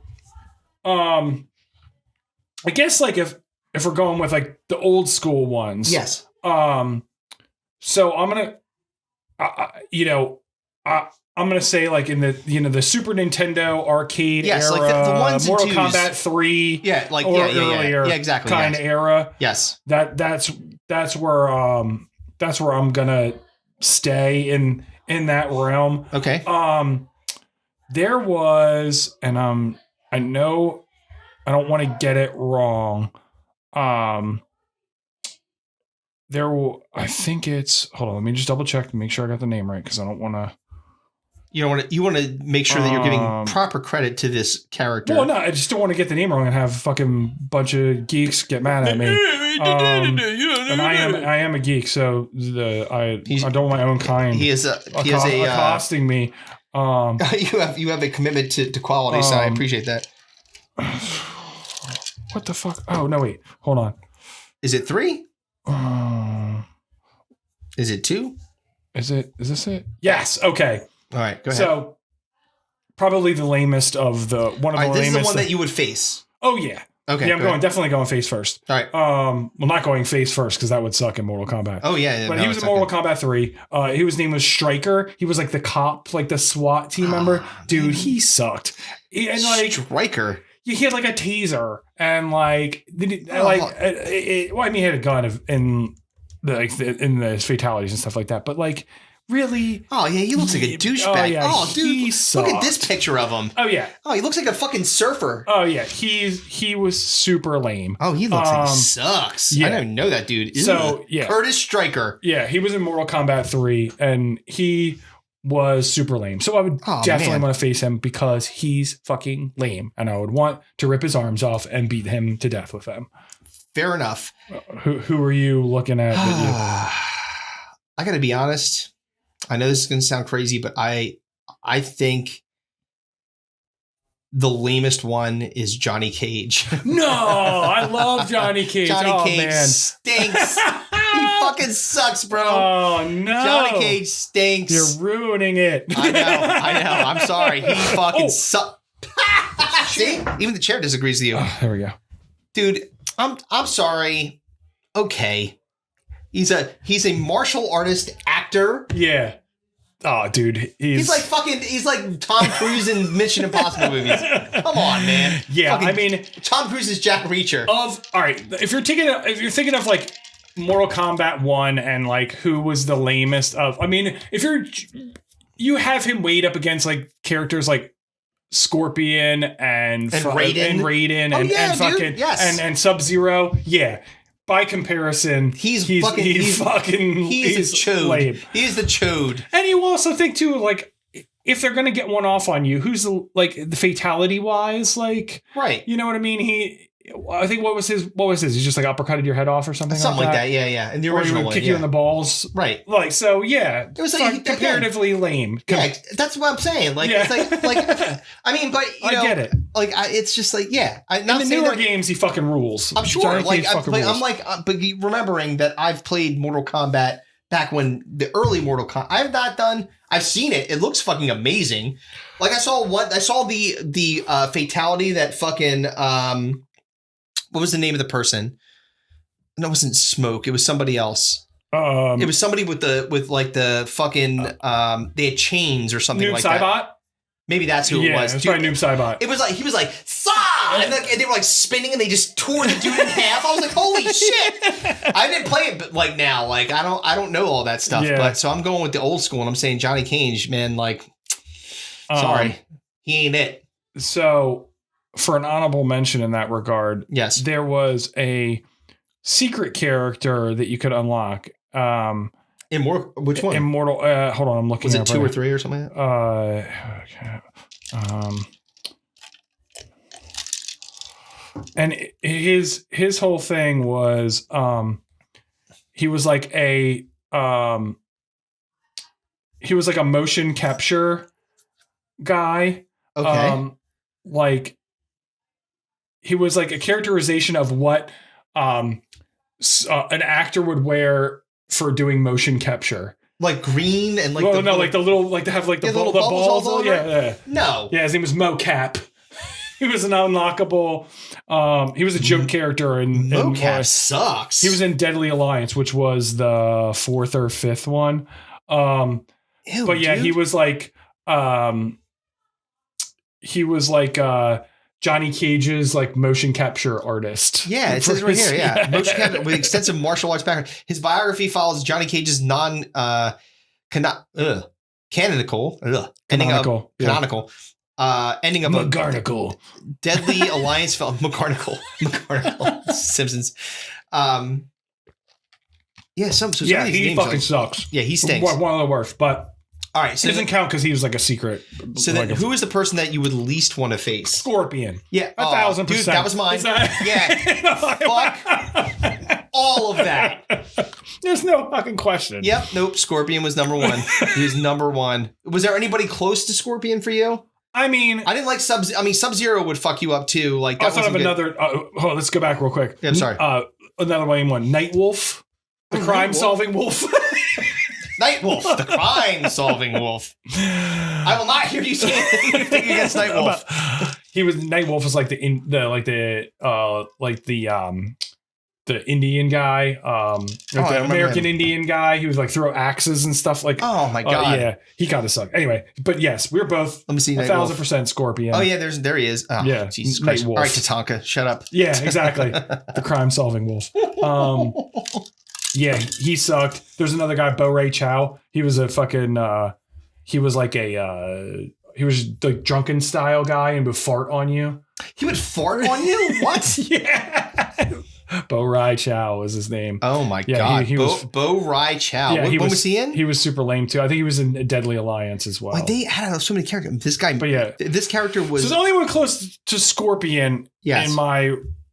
I guess if we're going with the old school ones, yes. So I'm gonna, I'm gonna say in the Super Nintendo arcade era, the ones Mortal and twos. Kombat 3, earlier, exactly, kind of era. Yes, that's where I'm gonna stay in that realm. Okay. There was, and I know I don't want to get it wrong. I think it's, hold on, let me just double check to make sure I got the name right because I don't want to. You want to make sure that you're giving proper credit to this character. Well, no, I just don't want to get the name wrong and have a fucking bunch of geeks get mad at me. And I am a geek, so I don't want my own kind. He is accosting me. You have a commitment to quality, so I appreciate that. What the fuck? Oh no, wait, hold on. Is it 3? Is it 2? Is this it? Yes. Okay. All right. Go ahead. So probably the lamest of the one of the lamest. This is the one that you would face. Oh yeah. Okay. Yeah, I'm definitely going face first. All right. Well, not going face first because that would suck in Mortal Kombat. Oh yeah. But he was in Mortal Kombat 3. His name was Stryker. He was the cop, the SWAT team member. Dude, he sucked. Stryker. He had a taser and he had a gun in the fatalities and stuff like that. But really? Oh yeah, he looks like a douchebag. Oh dude, look at this picture of him. Oh yeah. Oh, he looks like a fucking surfer. Oh yeah, he was super lame. Oh, he looks like he sucks. Yeah. I don't know that dude. So yeah, Curtis Stryker. Yeah, he was in Mortal Kombat 3, and he was super lame. So I would definitely want to face him because he's fucking lame, and I would want to rip his arms off and beat him to death with them. Fair enough. Who are you looking at? I got to be honest. I know this is going to sound crazy, but I think the lamest one is Johnny Cage. No, I love Johnny Cage. Johnny Cage man. stinks. He fucking sucks, bro. Oh no, Johnny Cage stinks. You're ruining it. I know. I'm sorry. He fucking sucks. See, even the chair disagrees with you. There we go, dude. I'm sorry. Okay, he's a martial artist actor. Yeah. Oh, dude, he's like Tom Cruise in Mission Impossible movies. Come on, man. Yeah, fucking, I mean, Tom Cruise is Jack Reacher. All right, if you're thinking of like Mortal Kombat 1 and like who was the lamest of, I mean, if you have him weighed up against like characters like Scorpion and Raiden and fucking yes. and Sub-Zero, yeah. By comparison, he's a chode. Lame. He's the chode. And you also think too, like, if they're gonna get one off on you, who's the fatality wise, like, right? You know what I mean? I think what was his? He just like uppercutted your head off or something like that. Yeah. In the original, or he would kick you in the balls, right? Like, so yeah, it was like comparatively lame. Yeah, that's what I'm saying. Like, it's like I mean, but you know, I get it. Like, it's just like, yeah. In the newer games, he fucking rules. I'm sure. But remembering that I've played Mortal Kombat back when the early Mortal Kombat. I've seen it. It looks fucking amazing. Like I saw the fatality that fucking what was the name of the person? No, it wasn't Smoke. It was somebody else. It was somebody with the fucking they had chains or something like that. Cybot? Maybe that's who it was. Yeah, it's probably Noob Saibot. It was like, he was like, Saw! And they were like spinning and they just tore the dude in half. I was like, holy shit. I didn't play it like now. Like, I don't know all that stuff. Yeah. But so I'm going with the old school and I'm saying Johnny Cage, man, like, sorry. He ain't it. So for an honorable mention in that regard, yes, there was a secret character that you could unlock. Which one? Immortal. Hold on, I'm looking. Was it 2 or 3 or something? And his whole thing was, he was like a motion capture guy. Okay. Like he was like a characterization of what an actor would wear for doing motion capture, like green and like like the little, like to have like the balls all yeah. No, yeah, his name was Mocap. He was an unlockable. He was a joke character in Mocap sucks. He was in Deadly Alliance, which was the 4th or 5th one. Ew, but yeah, dude. he was like Johnny Cage's like motion capture artist. Yeah, it says right here. Yeah, motion capture with extensive martial arts background. His biography follows Johnny Cage's canonical ending of McGarnacle. Deadly Alliance film. McGarnacle. Simpsons. Yeah, he fucking sucks. Yeah, he stinks. One of the worst, but. All right, so it doesn't count because he was like a secret. So then, who is the person that you would least want to face? Scorpion. Yeah, 1,000%. Dude, that was mine. Yeah, fuck all of that. There's no fucking question. Yep, nope. Scorpion was number 1. He was number 1. Was there anybody close to Scorpion for you? I mean, I didn't like Sub-Zero would fuck you up too. Like that. I thought of another. Let's go back real quick. Yeah, I'm sorry. Another one. Nightwolf, the crime-solving wolf. Nightwolf, the crime-solving wolf. I will not hear you say anything against Nightwolf. Nightwolf was like the Indian guy, the American Indian guy. He was like throw axes and stuff. Like, oh my god, yeah, he kind of sucked. Anyway, but yes, we're both. Let me see, 1,000% Scorpion. Oh yeah, there he is. Oh, yeah, Jesus Christ. Nightwolf. All right, Tatanka, shut up. Yeah, exactly. The crime-solving wolf. Yeah, he sucked. There's another guy, Bo Ray Chow. He was a fucking. He was like he was the drunken style guy and would fart on you. He would fart on you? What? Yeah. Bo Rai Chow was his name. Oh my god, he was Bo Rai Chow. Yeah, what was he in? He was super lame too. I think he was in Deadly Alliance as well. Like they had so many characters. This guy, but yeah, this character was. So the only one close to Scorpion. Yes.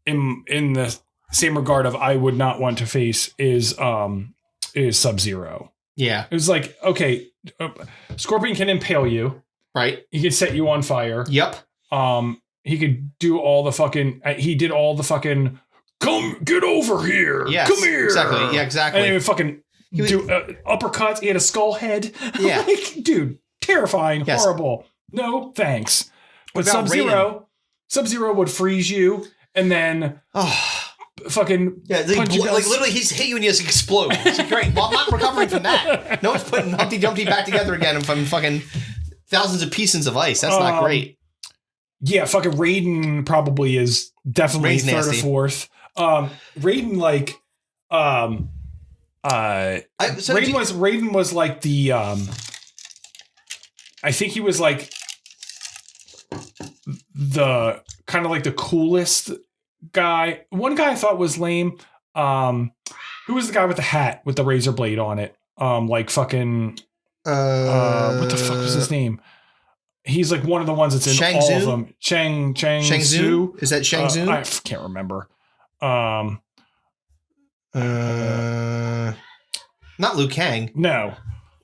in the same regard of I would not want to face is Sub-Zero. Yeah, it was like, okay, Scorpion can impale you, right? He could set you on fire. Yep. He could do all the fucking. He did all the fucking come get over here. Yes, come here. Exactly. Yeah, exactly. And he would fucking do uppercuts. He had a skull head. Yeah. Like, dude, terrifying, Yes. horrible. No, thanks. But What about Sub-Zero would freeze you and then fucking like, punch you like literally he's hit you and you just explode. It's like, great. Well, I'm not recovering from that. No one's putting Humpty Dumpty back together again from fucking thousands of pieces of ice. That's not great. Yeah, fucking Raiden probably is definitely Raiden's third nasty. or fourth. Raiden like Raiden was like the I think he was like the kind of like the coolest guy. One guy I thought was lame. Who was the guy with the hat with the razor blade on it? Like fucking what the fuck was his name? He's like one of the ones that's in Shang all Tsung? of them. Shang Tsung? Is that Shang Tsung? I can't remember. Not Liu Kang. No.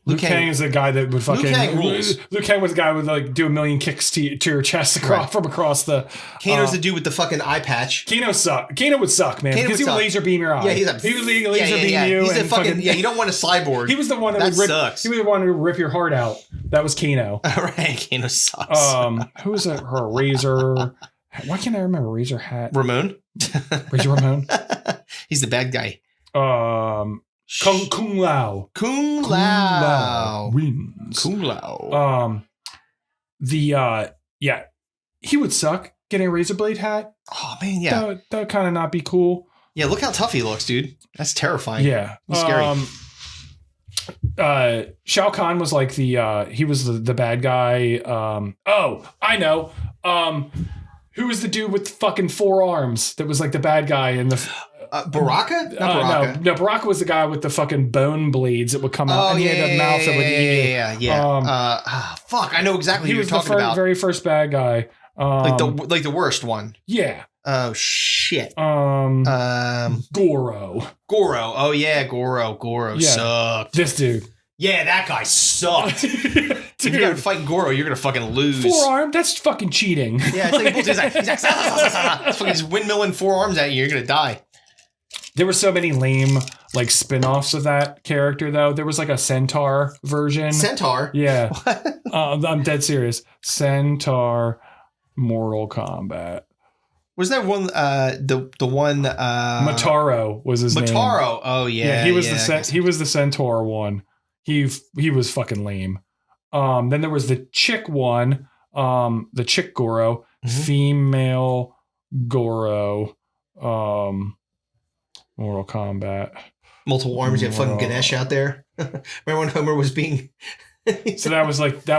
Liu Kang is the guy that would fucking... Liu Kang rules. Liu Kang was the guy who would like do a million kicks to your chest from across the... Kano's the dude with the fucking eye patch. Kano would suck, man. Because he would laser beam your eye. Yeah, he would laser beam you. He's a and fucking... Yeah, you don't want a cyborg. He was the one that would sucks. He was the one who would rip your heart out. That was Kano. All right, Kano sucks. Who was it? Her Razor... Why can't I remember Razor hat? Ramon? Razor Ramon? He's the bad guy. Kung Lao. Kung Lao wins. Kung Lao. Yeah, he would suck getting a razor blade hat. Oh man, yeah. That would kind of not be cool. Yeah, look how tough he looks, dude. That's terrifying. Yeah. He's scary. Shao Kahn was like he was the bad guy. I know. Who was the dude with fucking 4 arms that was like the bad guy in the Baraka? Not Baraka. No, Baraka was the guy with the fucking bone blades that would come out. And he had a mouth that would eat you. Yeah. Fuck, I know exactly who you're talking about. Very first bad guy. Like the worst one. Yeah. Oh shit. Goro. Oh yeah, Goro sucked. This dude. Yeah, that guy sucked. If you gotta fight Goro, you're gonna fucking lose. 4-arm? That's fucking cheating. Yeah, it's like he's fucking just windmilling 4 arms at you. You're gonna die. There were so many lame like spin-offs of that character though. There was like a Centaur version. Centaur? Yeah. I'm dead serious. Centaur Mortal Kombat. Was there one the one Mataro was his name. Mataro. Oh yeah. He was he was the Centaur one. He was fucking lame. Then there was the chick one, the chick Goro, female Goro, Mortal Kombat. Multiple arms, you have fucking Ganesh out there. Remember when Homer was being So that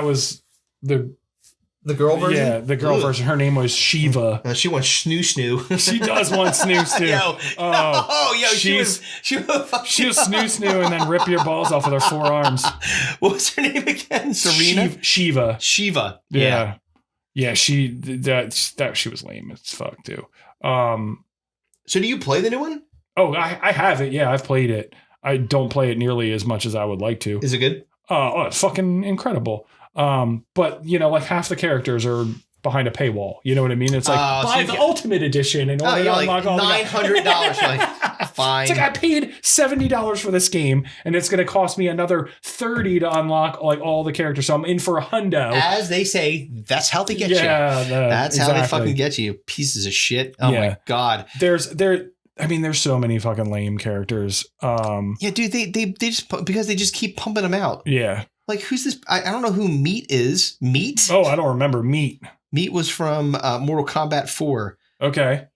was the girl version? Yeah, the girl version. Her name was Shiva. She wants snoo. She does want snoo. She'll snoo and then rip your balls off with her 4 arms. What was her name again? Serena? Shiva. Yeah. Yeah, she was lame as fuck too. So do you play the new one? Oh, I have it. Yeah, I've played it. I don't play it nearly as much as I would like to. Is it good? It's fucking incredible. But like half the characters are behind a paywall. You know what I mean? It's like buy the Ultimate Edition and order like $900. Like, fine. It's like I paid $70 for this game, and it's going to cost me another $30 to unlock like all the characters. So I'm in for a hundo. As they say, that's how they get you. That's how they fucking get you. Pieces of shit. Oh my god. There's so many fucking lame characters. Yeah, dude. They just because they just keep pumping them out. Yeah. Like, who's this? I don't know who Meat is. Meat? Oh, I don't remember Meat. Meat was from Mortal Kombat 4. Okay.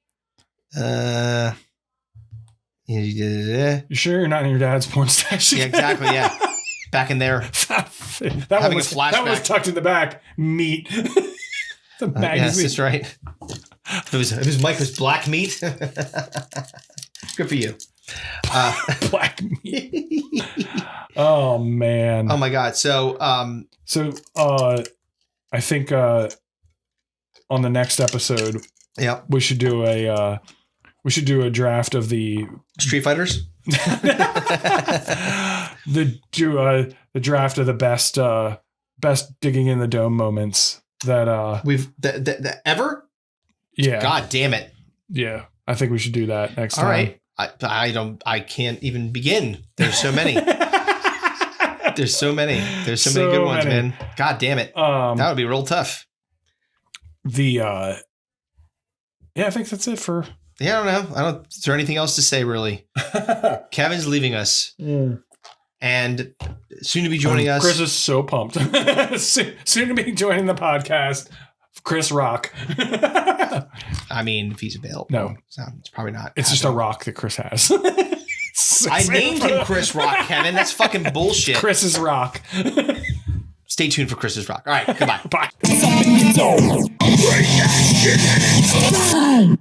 You sure you're not in your dad's porn stash? Yeah, exactly. Yeah. Back in there. That was tucked in the back. Meat. The magazine. Yes, that's right. If his mic was Black Meat. Good for you. Black Meat. Oh man. Oh my god. So I think on the next episode, we should do a draft of the Street Fighters. the draft of the best digging in the dome moments that we've ever. Yeah. God damn it. Yeah. I think we should do that next time. All right. I can't even begin. There's so many. There's so many good ones, man. God damn it. That would be real tough. Yeah, I think that's it for. Yeah, I don't know. Is there anything else to say, really? Kevin's leaving us. And soon to be joining us. Chris is so pumped. soon to be joining the podcast. Chris Rock. I mean, if he's available. No. It's probably not. It's just a rock that Chris has. I named him Chris Rock, Kevin. That's fucking bullshit. Chris's Rock. Stay tuned for Chris's Rock. All right, goodbye. Bye.